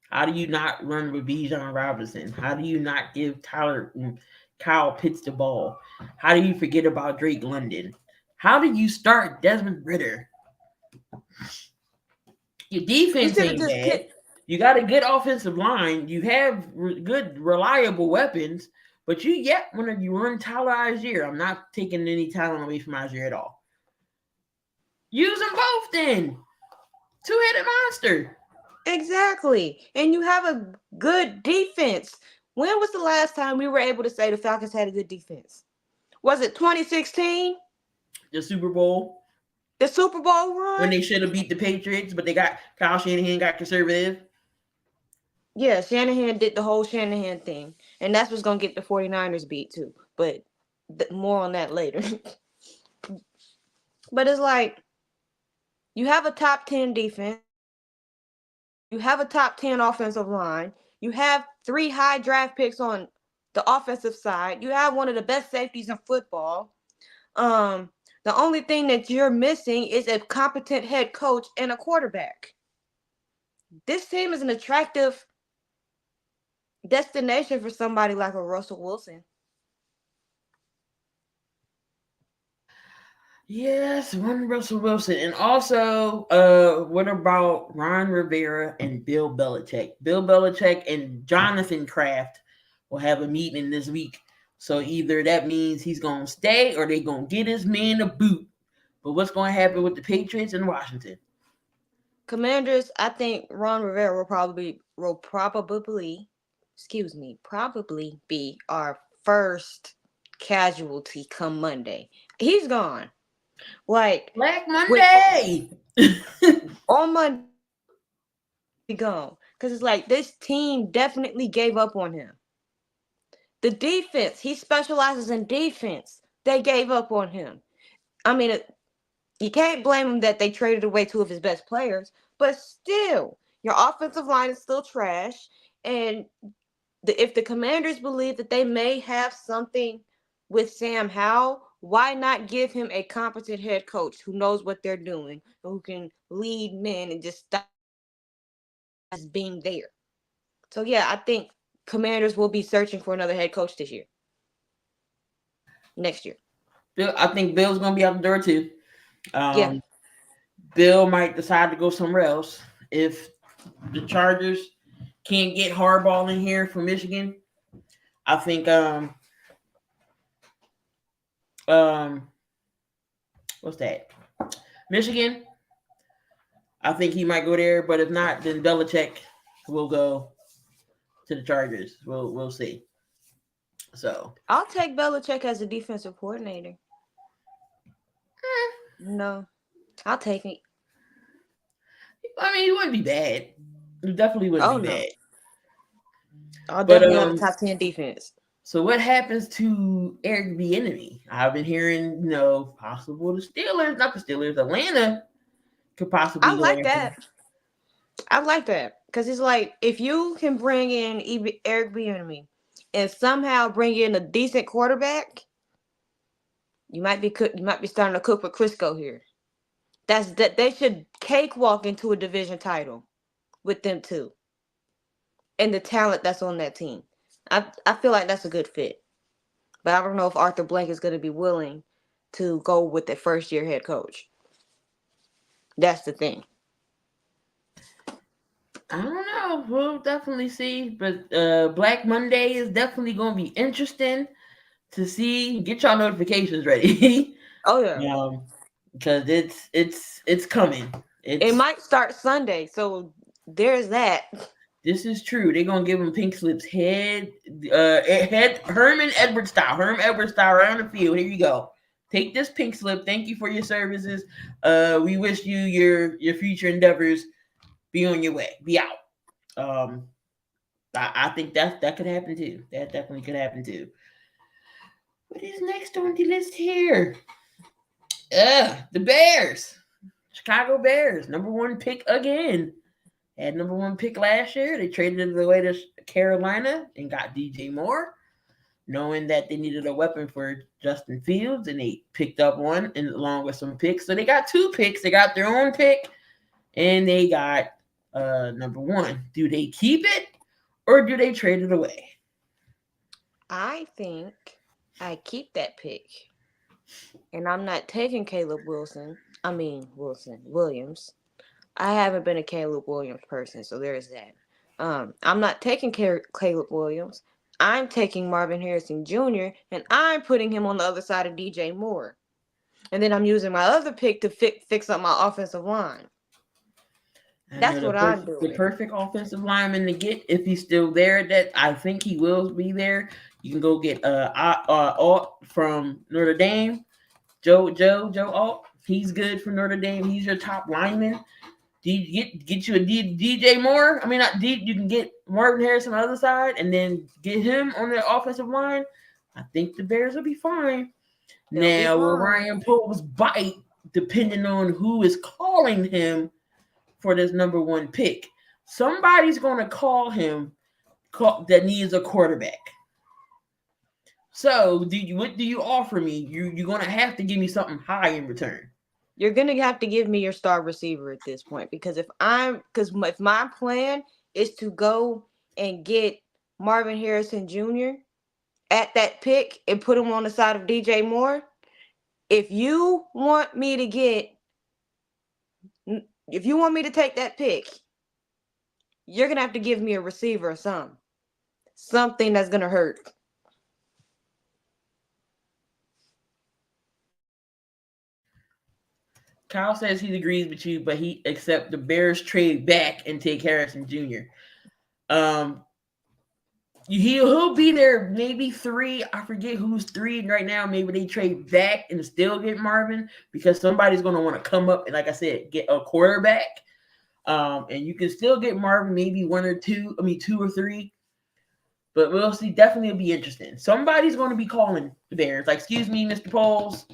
How do you not run with Bijan Robinson? How do you not give Kyle Pitts the ball? How do you forget about Drake London? How do you start Desmond Ridder? Your defense ain't bad. You got a good offensive line. You have good, reliable weapons. But when you run Tyler Algier, I'm not taking any talent away from Algier at all. Use them both then. Two-headed monster. Exactly. And you have a good defense. When was the last time we were able to say the Falcons had a good defense? Was it 2016? The Super Bowl. The Super Bowl run? When they should have beat the Patriots, but Kyle Shanahan got conservative. Yeah, Shanahan did the whole Shanahan thing. And that's what's going to get the 49ers beat too. But more on that later. But it's like, you have a top 10 defense. You have a top 10 offensive line. You have 3 high draft picks on the offensive side. You have one of the best safeties in football. The only thing that you're missing is a competent head coach and a quarterback. This team is an attractive destination for somebody like a Russell Wilson. Yes, one Russell Wilson. And also, what about Ron Rivera and Bill Belichick? Bill Belichick and Jonathan Kraft will have a meeting this week. So either that means he's gonna stay or they're gonna get his man a boot. But what's gonna happen with the Patriots in Washington? Commanders, I think Ron Rivera will probably be our first casualty come Monday. He's gone. Like Black Monday. On Monday, gone. Because it's like this team definitely gave up on him. The defense, he specializes in defense. They gave up on him. I mean, you can't blame him that they traded away two of his best players, but still, your offensive line is still trash. And if the Commanders believe that they may have something with Sam Howell, why not give him a competent head coach who knows what they're doing, who can lead men and just stop as being there? So yeah, I think Commanders will be searching for another head coach this year. Next year. I think Bill's gonna be out the door too. Yeah. Bill might decide to go somewhere else if the Chargers can't get Harbaugh in here for Michigan. I think what's that? Michigan. I think he might go there, but if not, then Belichick will go to the Chargers. We'll see. So I'll take Belichick as a defensive coordinator. No, I'll take it. I mean, he wouldn't be bad. He definitely wouldn't be bad. I'll definitely have a top 10 defense. So what happens to Eric Bieniemy? I've been hearing, possible the Steelers, not the Steelers, Atlanta could possibly. I like that. I like that because it's like if you can bring in Eric Bieniemy and somehow bring in a decent quarterback, you might be starting to cook with Crisco here. That they should cakewalk into a division title with them too, and the talent that's on that team. I feel like that's a good fit, but I don't know if Arthur Blank is going to be willing to go with the first year head coach. That's the thing. I don't know. We'll definitely see. But Black Monday is definitely going to be interesting to see. Get y'all notifications ready. Oh yeah. Because it's coming. It might start Sunday, so there's that. This is true. They're gonna give him pink slips. Head Herman Edwards style. Herman Edwards style around the field. Here you go. Take this pink slip. Thank you for your services. We wish you your future endeavors be on your way. Be out. I think that could happen too. That definitely could happen too. What is next on the list here? The Bears. Chicago Bears. Number 1 pick again. Had number 1 pick last year. They traded it away to Carolina and got DJ Moore, knowing that they needed a weapon for Justin Fields, and they picked up one and along with some picks. So they got 2 picks. They got their own pick, and they got number 1. Do they keep it or do they trade it away? I think I keep that pick, and I'm not taking Williams. I haven't been a Caleb Williams person, so there's that. I'm not taking Caleb Williams. I'm taking Marvin Harrison Jr., and I'm putting him on the other side of DJ Moore. And then I'm using my other pick to fix up my offensive line. That's what I'm doing. The perfect offensive lineman to get, if he's still there, that I think he will be there. You can go get Alt from Notre Dame. Joe Alt. He's good for Notre Dame. He's your top lineman. Get you a DJ Moore. I mean, not D. You can get Marvin Harrison on the other side, and then get him on the offensive line. I think the Bears will be fine. Now, will Ryan Poles bite depending on who is calling him for this number 1 pick? Somebody's going to call him that needs a quarterback. So, what do you offer me? You're gonna have to give me something high in return. You're gonna have to give me your star receiver at this point, because if my plan is to go and get Marvin Harrison Jr. at that pick and put him on the side of DJ Moore, if you want me to take that pick, you're gonna have to give me a receiver or something that's gonna hurt. Kyle says he agrees with you, but he accept the Bears trade back and take Harrison Jr. Um, he'll be there maybe 3. I forget who's 3 right now. Maybe they trade back and still get Marvin because somebody's going to want to come up and, like I said, get a quarterback. And you can still get Marvin maybe 2 or 3. But we'll see. Definitely it'll be interesting. Somebody's going to be calling the Bears. Like, excuse me, Mr. Poles.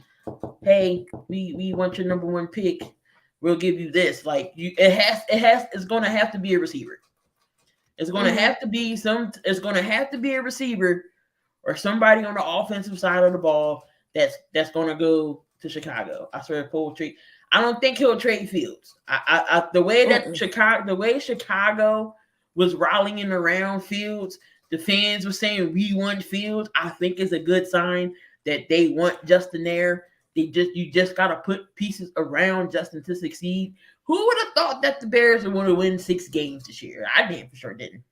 Hey, we want your number 1 pick. We'll give you this. Like, it's going to have to be a receiver. It's going to have to be it's going to have to be a receiver or somebody on the offensive side of the ball that's going to go to Chicago. I swear, poetry. I don't think he'll trade Fields. The way Chicago was rallying around Fields, the fans were saying we want Fields. I think it's a good sign that they want Justin there. You just gotta put pieces around Justin to succeed. Who would have thought that the Bears would want to win 6 games this year? I damn for sure didn't.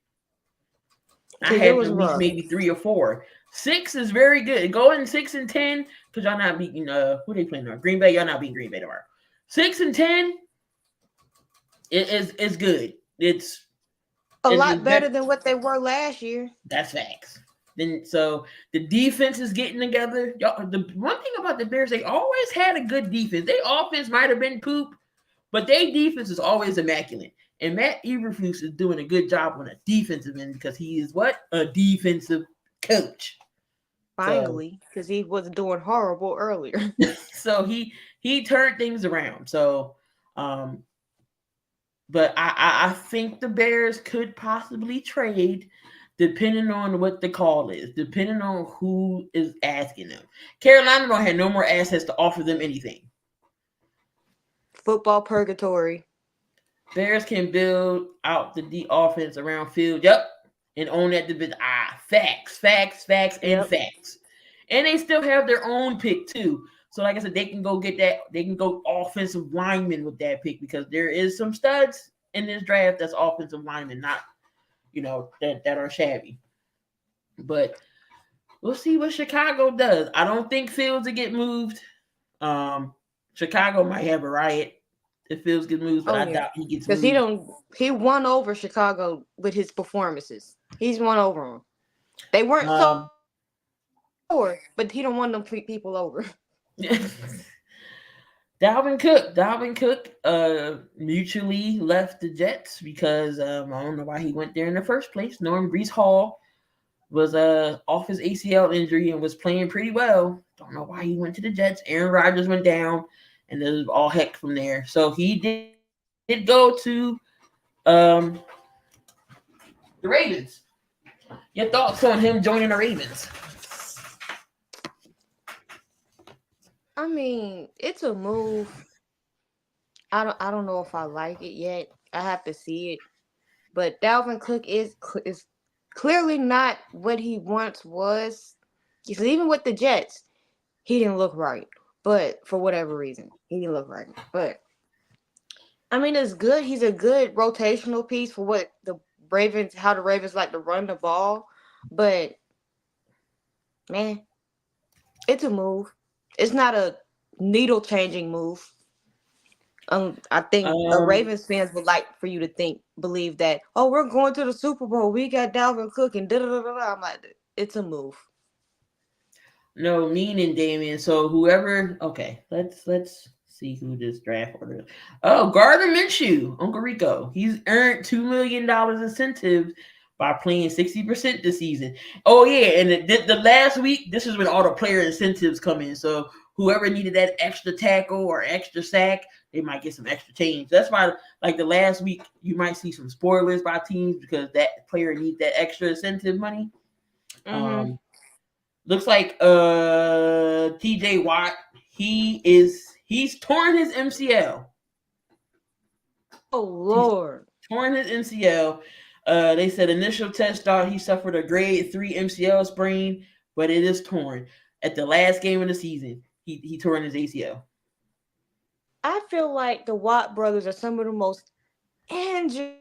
I had to reach maybe 3 or 4. 6 is very good. Going 6-10 because y'all not beating who they playing on? Green Bay. Y'all not beating Green Bay tomorrow. 6-10 is good. It's a lot better than what they were last year. That's facts. Then so the defense is getting together. The one thing about the Bears, they always had a good defense. Their offense might have been poop, but their defense is always immaculate. And Matt Eberflus is doing a good job on a defensive end because he is a defensive coach. Finally, because he was doing horrible earlier. So he turned things around. So, but I think the Bears could possibly trade. Depending on what the call is, depending on who is asking them. Carolina don't have no more assets to offer them anything. Football purgatory. Bears can build out the offense around Field. Yep. And own that division. Facts, and facts. And they still have their own pick too. So like I said, they can go get that. They can go offensive linemen with that pick because there is some studs in this draft that's offensive linemen, not that are shabby. But we'll see what Chicago does. I don't think Fields will get moved. Chicago might have a riot if Fields gets moved, but I doubt he gets moved. Because he won over Chicago with his performances. He's won over them. They weren't so poor, but he don't want them people over. Dalvin Cook mutually left the Jets because I don't know why he went there in the first place. Knowing Breece Hall was off his ACL injury and was playing pretty well. Don't know why he went to the Jets. Aaron Rodgers went down, and it was all heck from there. So he did go to the Ravens. Your thoughts on him joining the Ravens? I mean, it's a move. I don't know if I like it yet. I have to see it. But Dalvin Cook is clearly not what he once was. Because even with the Jets, he didn't look right. But for whatever reason, he didn't look right. But I mean, it's good. He's a good rotational piece for how the Ravens like to run the ball. But man, it's a move. It's not a needle-changing move. I think the Ravens fans would like for you to believe that, we're going to the Super Bowl. We got Dalvin Cook and da-da-da-da-da. I'm like, it's a move. No, meaning Damien. So whoever, okay, let's see who this draft order is. Oh, Gardner Minshew, Uncle Rico. He's earned $2 million incentives by playing 60% this season. Oh, yeah, and the last week, this is when all the player incentives come in. So whoever needed that extra tackle or extra sack, they might get some extra change. That's why, like the last week, you might see some spoilers by teams because that player needs that extra incentive money. Mm-hmm. Looks like TJ Watt, he's torn his MCL. Oh Lord. Torn his MCL. They said initial test thought he suffered a grade 3 MCL sprain, but it is torn. At the last game of the season, he tore his ACL. I feel like the Watt brothers are some of the most injured.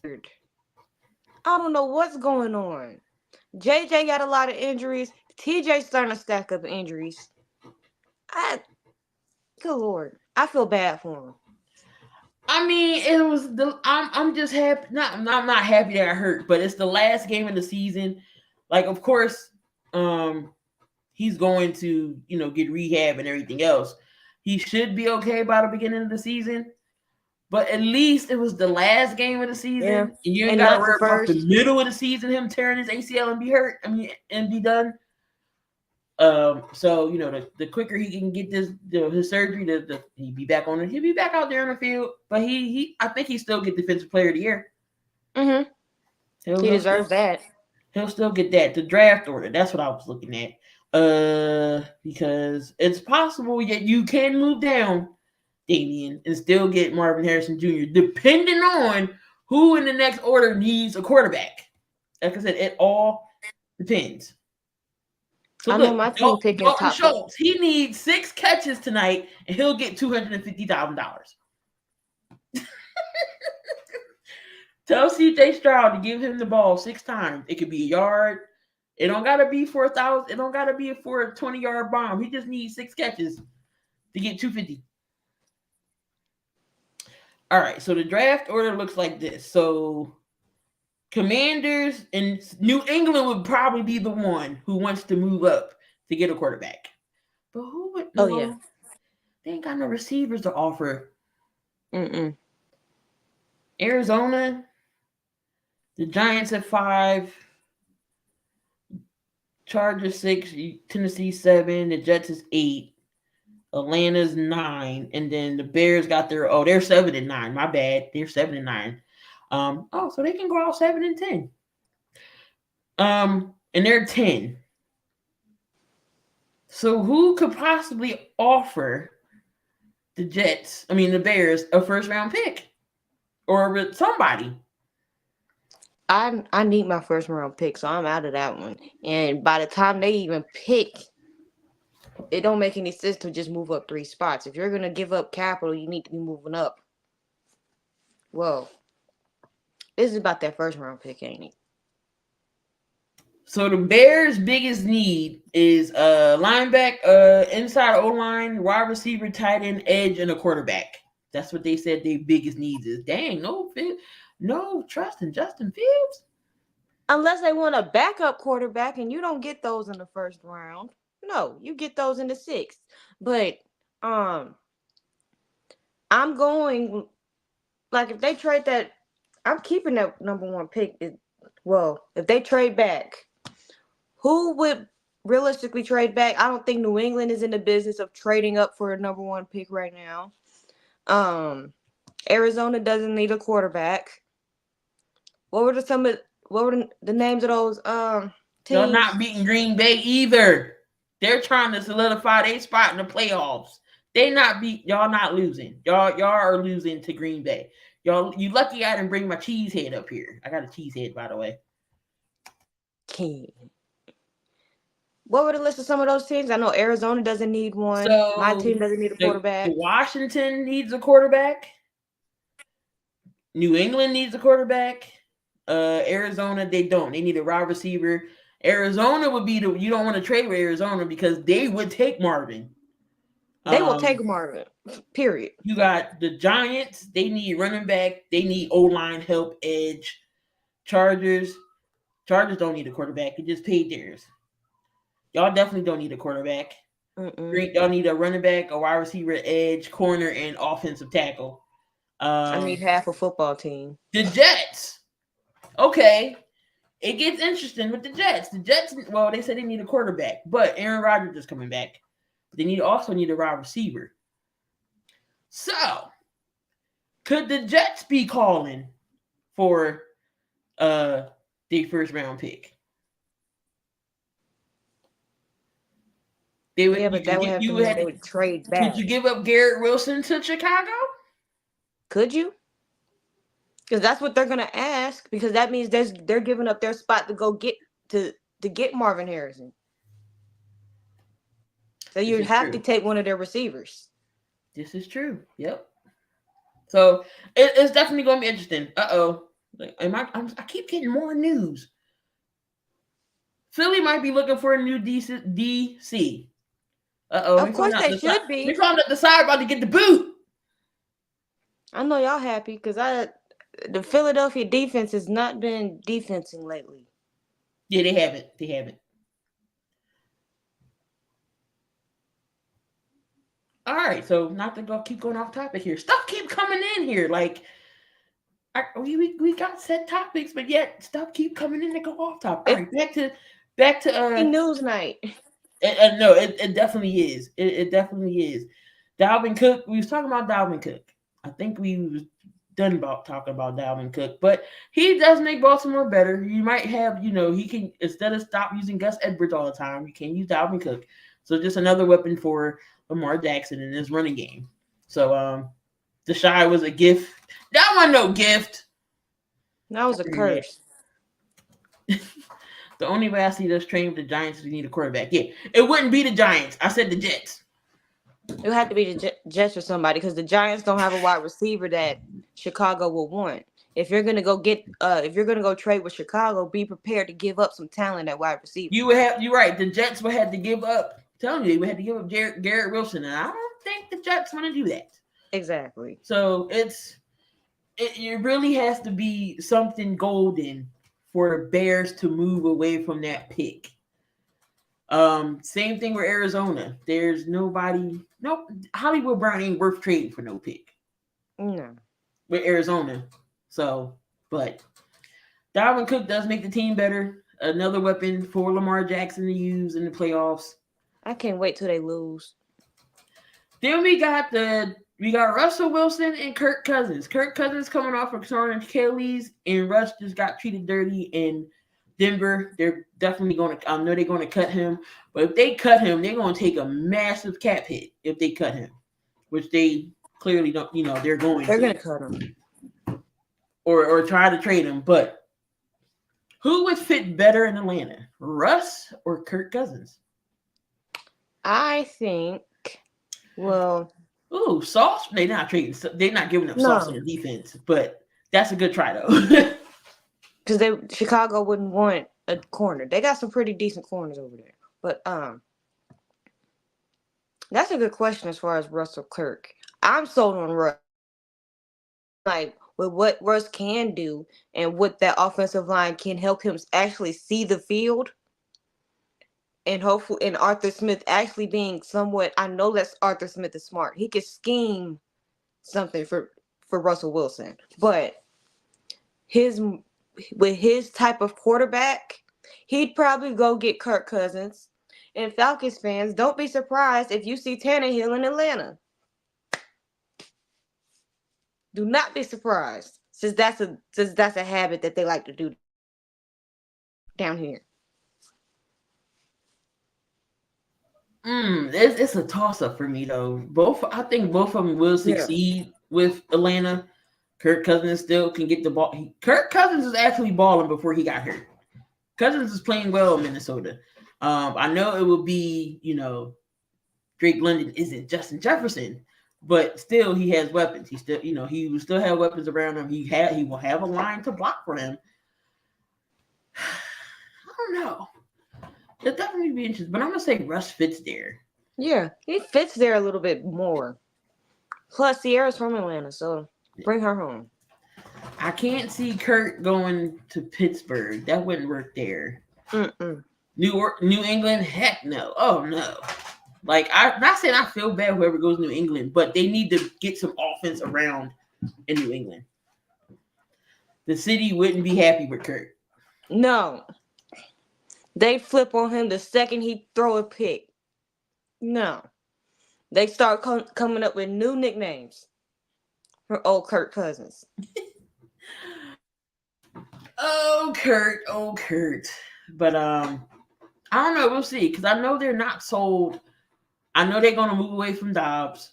I don't know what's going on. JJ got a lot of injuries. TJ's starting to stack up injuries. Good Lord. I feel bad for him. I mean, it was I'm just happy. I'm not happy that I hurt, but it's the last game of the season. Like, of course, he's going to, get rehab and everything else. He should be okay by the beginning of the season. But at least it was the last game of the season. Yeah. And you ain't got to worry about the middle of the season, him tearing his ACL and be hurt. And be done. So the quicker he can get his surgery, he'll be back on it. He'll be back out there on the field. But I think he still get Defensive Player of the Year. Mm-hmm. He deserves that. He'll still get that. The draft order. That's what I was looking at. Because it's possible that you can move down, Damian, and still get Marvin Harrison Jr. depending on who in the next order needs a quarterback. Like I said, it all depends. So I know my team picking top. Schultz, he needs 6 catches tonight, and he'll get $250,000. Tell CJ Stroud to give him the ball 6 times. It could be a yard. It don't gotta be for 1,000. It don't gotta be for a 20-yard bomb. He just needs 6 catches to get $250,000. All right, so the draft order looks like this. So Commanders and New England would probably be the one who wants to move up to get a quarterback. But who would? Oh, yeah. They ain't got no receivers to offer. Arizona, the Giants at 5, Chargers 6, Tennessee 7, the Jets is 8. Atlanta's 9, and then the Bears got they're 7-9. My bad, they're 7-9. So they can go out 7-10. And they're 10. So who could possibly offer the Bears a first round pick or somebody? I need my first round pick, so I'm out of that one. And by the time they even pick, it don't make any sense to just move up 3 spots. If you're going to give up capital, you need to be moving up. Whoa. This is about that first round pick, ain't it? So the Bears' biggest need is linebacker, inside O-line, wide receiver, tight end, edge, and a quarterback. That's what they said their biggest needs is. Dang, no trust in Justin Fields. Unless they want a backup quarterback, and you don't get those in the first round. No, you get those in the 6th. But I'm going, like, if they trade that, I'm keeping that number 1 pick. If they trade back, who would realistically trade back? I don't think New England is in the business of trading up for a number 1 pick right now. Arizona doesn't need a quarterback. What were the names of those teams? They're not beating Green Bay either. They're trying to solidify their spot in the playoffs. Y'all not losing. Y'all are losing to Green Bay. Y'all, you lucky I didn't bring my cheese head up here. I got a cheese head, by the way. King. What were the list of some of those teams? I know Arizona doesn't need one. So my team doesn't need a quarterback. Washington needs a quarterback. New England needs a quarterback. Arizona, they don't. They need a wide receiver. Arizona would be you don't want to trade with Arizona because they would take Marvin. They will take Marvin, period. You got the Giants. They need running back. They need O-line help, edge. Chargers don't need a quarterback. They just paid theirs. Y'all definitely don't need a quarterback. Y'all need a running back, a wide receiver, edge, corner, and offensive tackle. I need half a football team. The Jets. Okay. It gets interesting with the Jets. The Jets, they said they need a quarterback, but Aaron Rodgers is coming back. They also need a wide receiver. So, could the Jets be calling for their first round pick? They would. Yeah, but that would have to mean they would trade back. Could you give up Garrett Wilson to Chicago? Could you? Because that's what they're gonna ask. Because that means they're giving up their spot to go get to get Marvin Harrison. So you'd have to take one of their receivers. This is true. Yep. So it's definitely going to be interesting. I keep getting more news. Philly might be looking for a new DC. Of course they should be. They're calling up the side about to get the boot. I know y'all happy because the Philadelphia defense has not been defensing lately. Yeah, they haven't. All right, so not to keep going off topic here. Stuff keep coming in here. Like we got set topics, but yet stuff keep coming in to go off topic. All right, back to news night. No, it definitely is. It definitely is. Dalvin Cook. We was talking about Dalvin Cook. I think we was done about talking about Dalvin Cook, but he does make Baltimore better. You might have, he can, instead of stop using Gus Edwards all the time, you can use Dalvin Cook. So just another weapon for Lamar Jackson in his running game. So Deshaun was a gift. That wasn't no gift. That was a curse. The only way I see us train with the Giants is we need a quarterback. Yeah, it wouldn't be the Giants. I said the Jets. It would have to be the Jets or somebody because the Giants don't have a wide receiver that Chicago will want. If you're gonna go trade with Chicago, be prepared to give up some talent at wide receiver. You're right. The Jets would have to give up. I'm telling you, they would have to give up Garrett Wilson, and I don't think the Jets want to do that. Exactly. So it really has to be something golden for the Bears to move away from that pick. Same thing with Arizona. There's nobody. Nope. Hollywood Brown ain't worth trading for no pick. No. With Arizona. So, but Dalvin Cook does make the team better. Another weapon for Lamar Jackson to use in the playoffs. I can't wait till they lose. Then we got Russell Wilson and Kirk Cousins. Kirk Cousins coming off of torn Achilles, and Russ just got treated dirty in Denver. They're definitely going to. I know they're going to cut him, but if they cut him, they're going to take a massive cap hit if they cut him, which they clearly don't. They're going. They're going to cut him, or try to trade him. But who would fit better in Atlanta, Russ or Kirk Cousins? I think. Well. Ooh, Sauce. They're not trading. They're not giving up Sauce in the defense, but that's a good try though. Because Chicago wouldn't want a corner. They got some pretty decent corners over there. But that's a good question as far as Russell Kirk. I'm sold on Russ. Like with what Russ can do and what that offensive line can help him actually see the field. And hopefully, and Arthur Smith actually being somewhat, I know that Arthur Smith is smart. He could scheme something for Russell Wilson. But with his type of quarterback, he'd probably go get Kirk Cousins. And Falcons fans, don't be surprised if you see Tannehill in Atlanta. Do not be surprised, since that's a habit that they like to do down here. It's a toss-up for me though. I think both of them will succeed with Atlanta. Kirk Cousins still can get the ball. Kirk Cousins is actually balling before he got hurt. Cousins is playing well in Minnesota. I know it will be, Drake London isn't Justin Jefferson, but still he has weapons. He still, he will still have weapons around him. He will have a line to block for him. I don't know. It'll definitely be interesting, but I'm gonna say Russ fits there. Yeah, he fits there a little bit more. Plus, Sierra's from Atlanta, so bring her home. I can't see Kurt going to Pittsburgh. That wouldn't work there. New England? Heck no. Oh no. Like I'm not saying I feel bad whoever goes to New England, but they need to get some offense around in New England. The city wouldn't be happy with Kurt. No. They flip on him the second he throw a pick. No. They start coming up with new nicknames for old Kirk Cousins. Oh, Kurt. But I don't know. We'll see. Because I know they're not sold I know they're going to move away from Dobbs.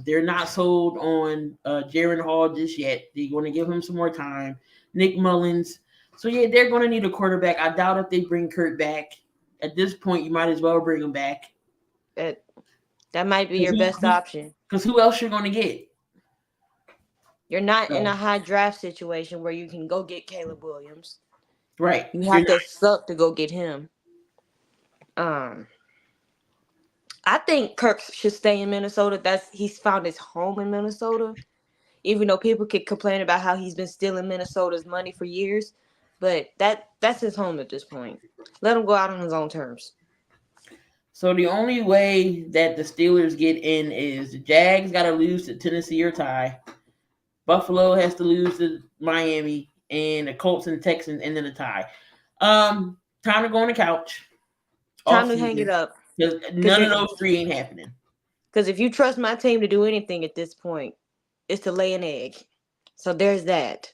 They're not sold on Jaron Hall just yet. They're going to give him some more time. Nick Mullins. So, yeah, they're going to need a quarterback. I doubt if they bring Kirk back. At this point, you might as well bring him back. That might be your best option. Because who else you're going to get? You're not in a high draft situation where you can go get Caleb Williams. Right. You have to suck to go get him. I think Kirk should stay in Minnesota. He's found his home in Minnesota. Even though people could complain about how he's been stealing Minnesota's money for years. But that's his home at this point. Let him go out on his own terms. So the only way that the Steelers get in is the Jags got to lose to Tennessee or tie. Buffalo has to lose to Miami, and the Colts and Texans, and then a tie. Time to go on the couch. Time to hang it up. Because none of those three ain't happening. Because if you trust my team to do anything at this point, it's to lay an egg. So there's that.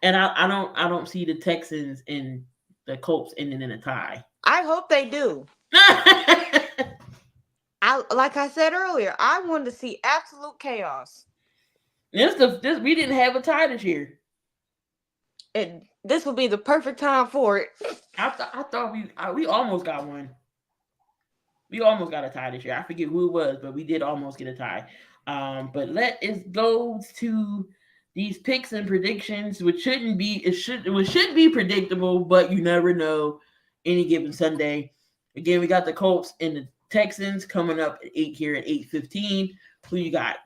And I don't see the Texans and the Colts ending in a tie. I hope they do. Like I said earlier, I wanted to see absolute chaos. We didn't have a tie this year. This would be the perfect time for it. I thought we almost got one. We almost got a tie this year. I forget who it was, but we did almost get a tie. But let us go to these picks and predictions, which should be predictable, but you never know any given Sunday. Again, we got the Colts and the Texans coming up at 8:15. Who you got?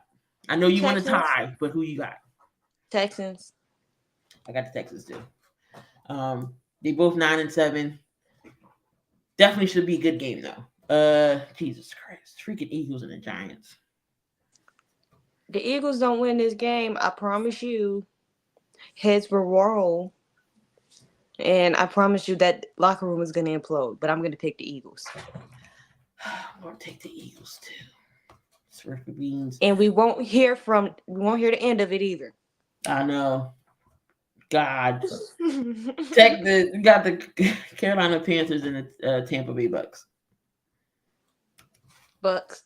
I know you want to tie, but who you got? Texans. I got the Texans too. They both 9-7. Definitely should be a good game though. Jesus Christ, freaking Eagles and the Giants. The Eagles don't win this game, I promise you. Heads will roll. And I promise you that locker room is going to implode. But I'm going to pick the Eagles. I'm going to take the Eagles too. It's beans. And we won't hear the end of it either. I know. God. We got the Carolina Panthers and the Tampa Bay Bucks. Bucks.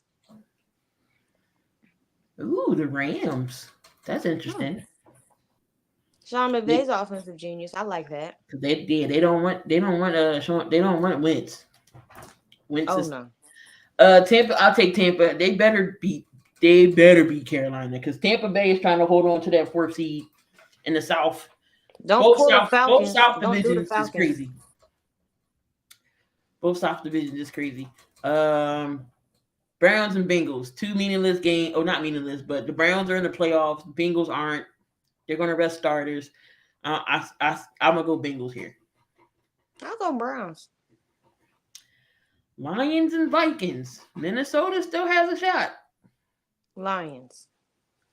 Ooh, the Rams. That's interesting. Sean McVay's offensive genius. I like that. They don't want Wentz. No. Tampa. I'll take Tampa. They better beat Carolina because Tampa Bay is trying to hold on to that 4th seed in the South. Both South divisions is crazy. Both South divisions is crazy. Browns and Bengals, 2 meaningless games. Oh, not meaningless, but the Browns are in the playoffs. Bengals aren't. They're going to rest starters. I'm going to go Bengals here. I'll go Browns. Lions and Vikings. Minnesota still has a shot. Lions.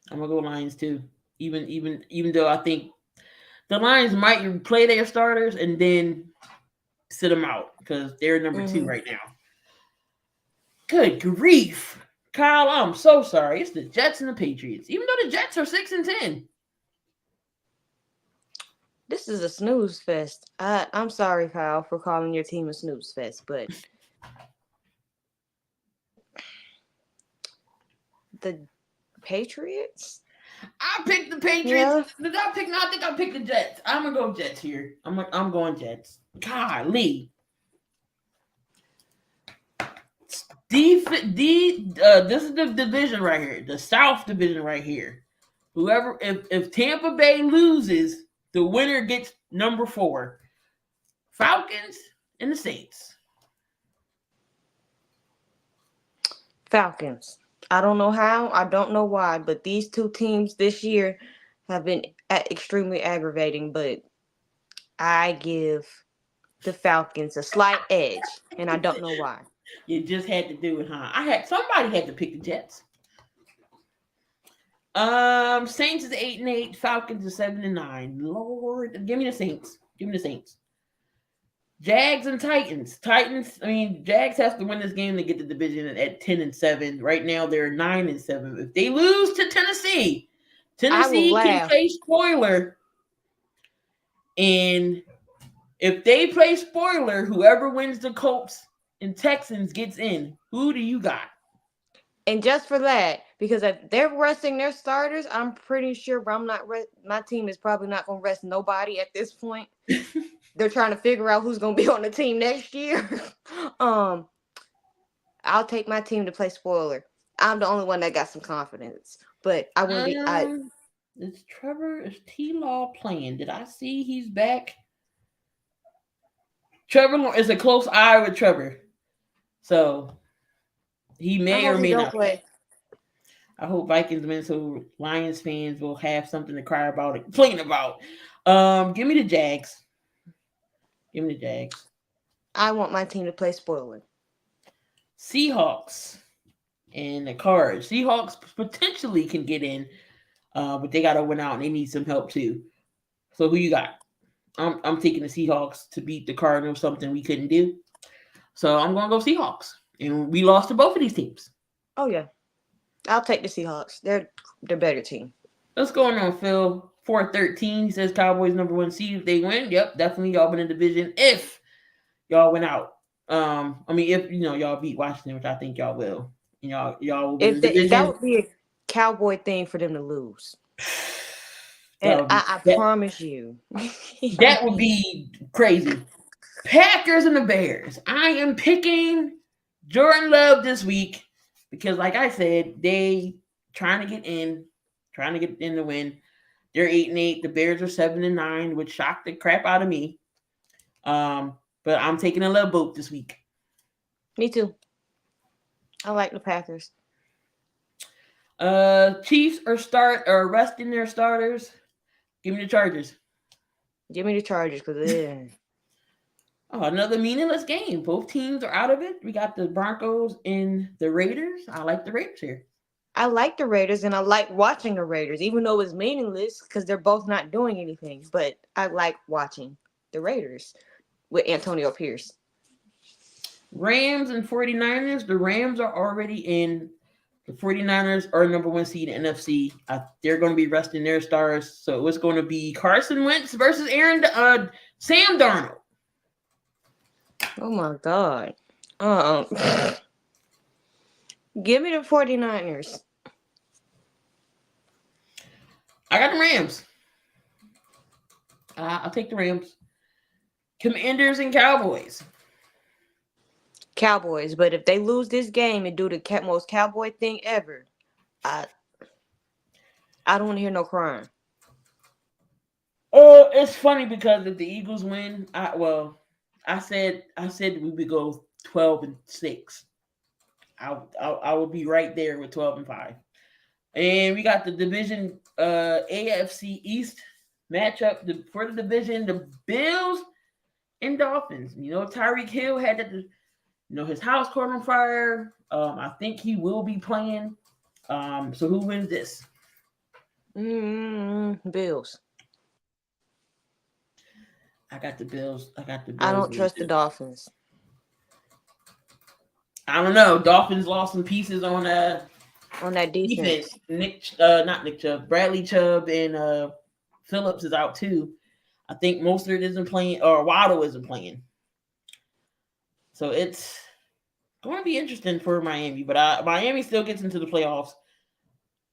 I'm going to go Lions too. Even though I think the Lions might play their starters and then sit them out because they're number 2 right now. Good grief. Kyle, I'm so sorry. It's the Jets and the Patriots. Even though the Jets are 6-10. This is a snooze fest. I'm sorry, Kyle, for calling your team a snooze fest, but the Patriots? I picked the Patriots. Yeah. Did I pick? No, I think I picked the Jets. I'm gonna go Jets here. I'm going Jets. Golly. This is the division right here, the South division right here. Whoever, if Tampa Bay loses, the winner gets number 4. Falcons and the Saints. Falcons. I don't know how, I don't know why, but these two teams this year have been extremely aggravating, but I give the Falcons a slight edge, and I don't know why. You just had to do it, huh? Somebody had to pick the Jets. Saints is 8-8, Falcons is 7-9. Lord, give me the Saints. Jags and Titans. Jags have to win this game to get the division at 10-7. Right now they're 9-7. If they lose to Tennessee can play spoiler. And if they play spoiler, whoever wins the Colts and Texans gets in. Who do you got? And just for that, because if they're resting their starters, I'm pretty sure my team is probably not going to rest nobody at this point. They're trying to figure out who's going to be on the team next year. I'll take my team to play spoiler. I'm the only one that got some confidence, but I wouldn't be. Is T-Law playing? Did I see he's back? Trevor is a close eye with Trevor, so he may or may not play. I hope Vikings win so Lions fans will have something to cry about and complain about. Give me the Jags. Give me the Jags. I want my team to play spoiler. Seahawks and the Cards. Seahawks potentially can get in, but they got to win out and they need some help too. So who you got? I'm taking the Seahawks to beat the Cardinals, something we couldn't do. So I'm going to go Seahawks. And we lost to both of these teams. Oh, yeah. I'll take the Seahawks. They're the better team. What's going on, Phil? 4-13. He says Cowboys number 1 seed if they win. Yep, definitely y'all win in the division if y'all win out. If y'all beat Washington, which I think y'all will. Y'all will win the division. That would be a Cowboy thing for them to lose. And I promise you. That would be crazy. Packers and the Bears. I am picking Jordan Love this week because, like I said, they trying to get in to win. They're 8-8. The Bears are 7-9, which shocked the crap out of me. But I'm taking a Love boat this week. Me too. I like the Packers. Chiefs are resting their starters. Give me the Chargers. Give me the Chargers because another meaningless game. Both teams are out of it. We got the Broncos and the Raiders. I like the Raiders here. I like the Raiders, and I like watching the Raiders, even though it's meaningless because they're both not doing anything. But I like watching the Raiders with Antonio Pierce. Rams and 49ers. The Rams are already in. The 49ers are number 1 seed in NFC. They're going to be resting their stars. So it's going to be Carson Wentz versus Sam Darnold. Oh, my God. Give me the 49ers. I got the Rams. I'll take the Rams. Commanders and Cowboys. Cowboys, but if they lose this game and do the most Cowboy thing ever, I don't want to hear no crying. It's funny because if the Eagles win, I said we would go 12-6. I would be right there with 12-5. And we got the division AFC East matchup for the division, the Bills and Dolphins. Tyreek Hill had his house caught on fire. I think he will be playing. So who wins this? Bills. I got the Bills. I don't trust the Dolphins. I don't know. Dolphins lost some pieces on that defense. Not Nick Chubb. Bradley Chubb and Phillips is out too. I think Mostert isn't playing, or Waddle isn't playing. So it's going to be interesting for Miami, but Miami still gets into the playoffs.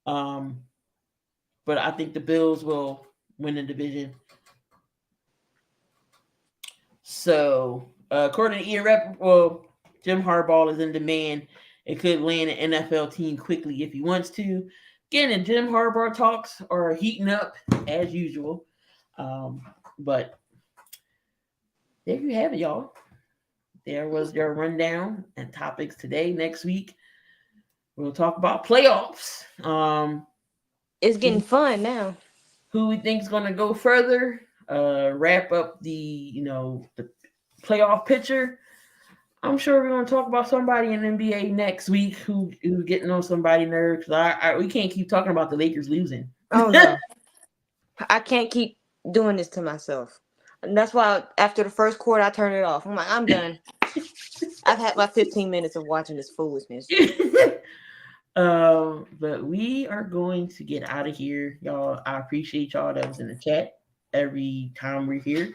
But I think the Bills will win the division. So according to EREP, Jim Harbaugh is in demand. It could land an NFL team quickly if he wants to. Again, the Jim Harbaugh talks are heating up as usual. But there you have it, y'all. There was your rundown and topics today. Next week, we'll talk about playoffs. It's getting fun now. Who we think is going to go further? Wrap up the playoff picture. I'm sure we're going to talk about somebody in NBA next week who's getting on somebody's nerves. We can't keep talking about the Lakers losing. Oh no, I can't keep doing this to myself. And that's why after the first quarter, I turned it off. I'm like, I'm done. I've had my 15 minutes of watching this foolishness. But we are going to get out of here, y'all. I appreciate y'all that was in the chat every time we're here.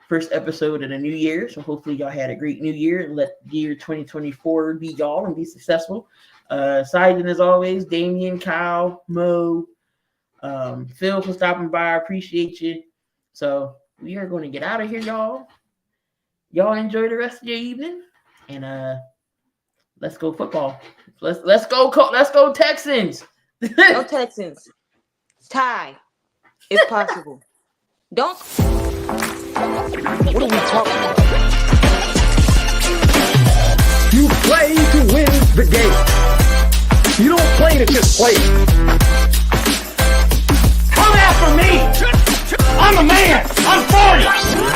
First episode of the new year, so hopefully y'all had a great new year and let year 2024 be y'all and be successful. Siding as always, Damian, Kyle, Mo, Phil for stopping by. I appreciate you. So we are going to get out of here, y'all. Y'all enjoy the rest of your evening, and let's go football. Let's go Texans. Go Texans. Tie, if possible. Don't. What are we talking about? You play to win the game. You don't play to just play. Come after me! I'm a man! I'm 40!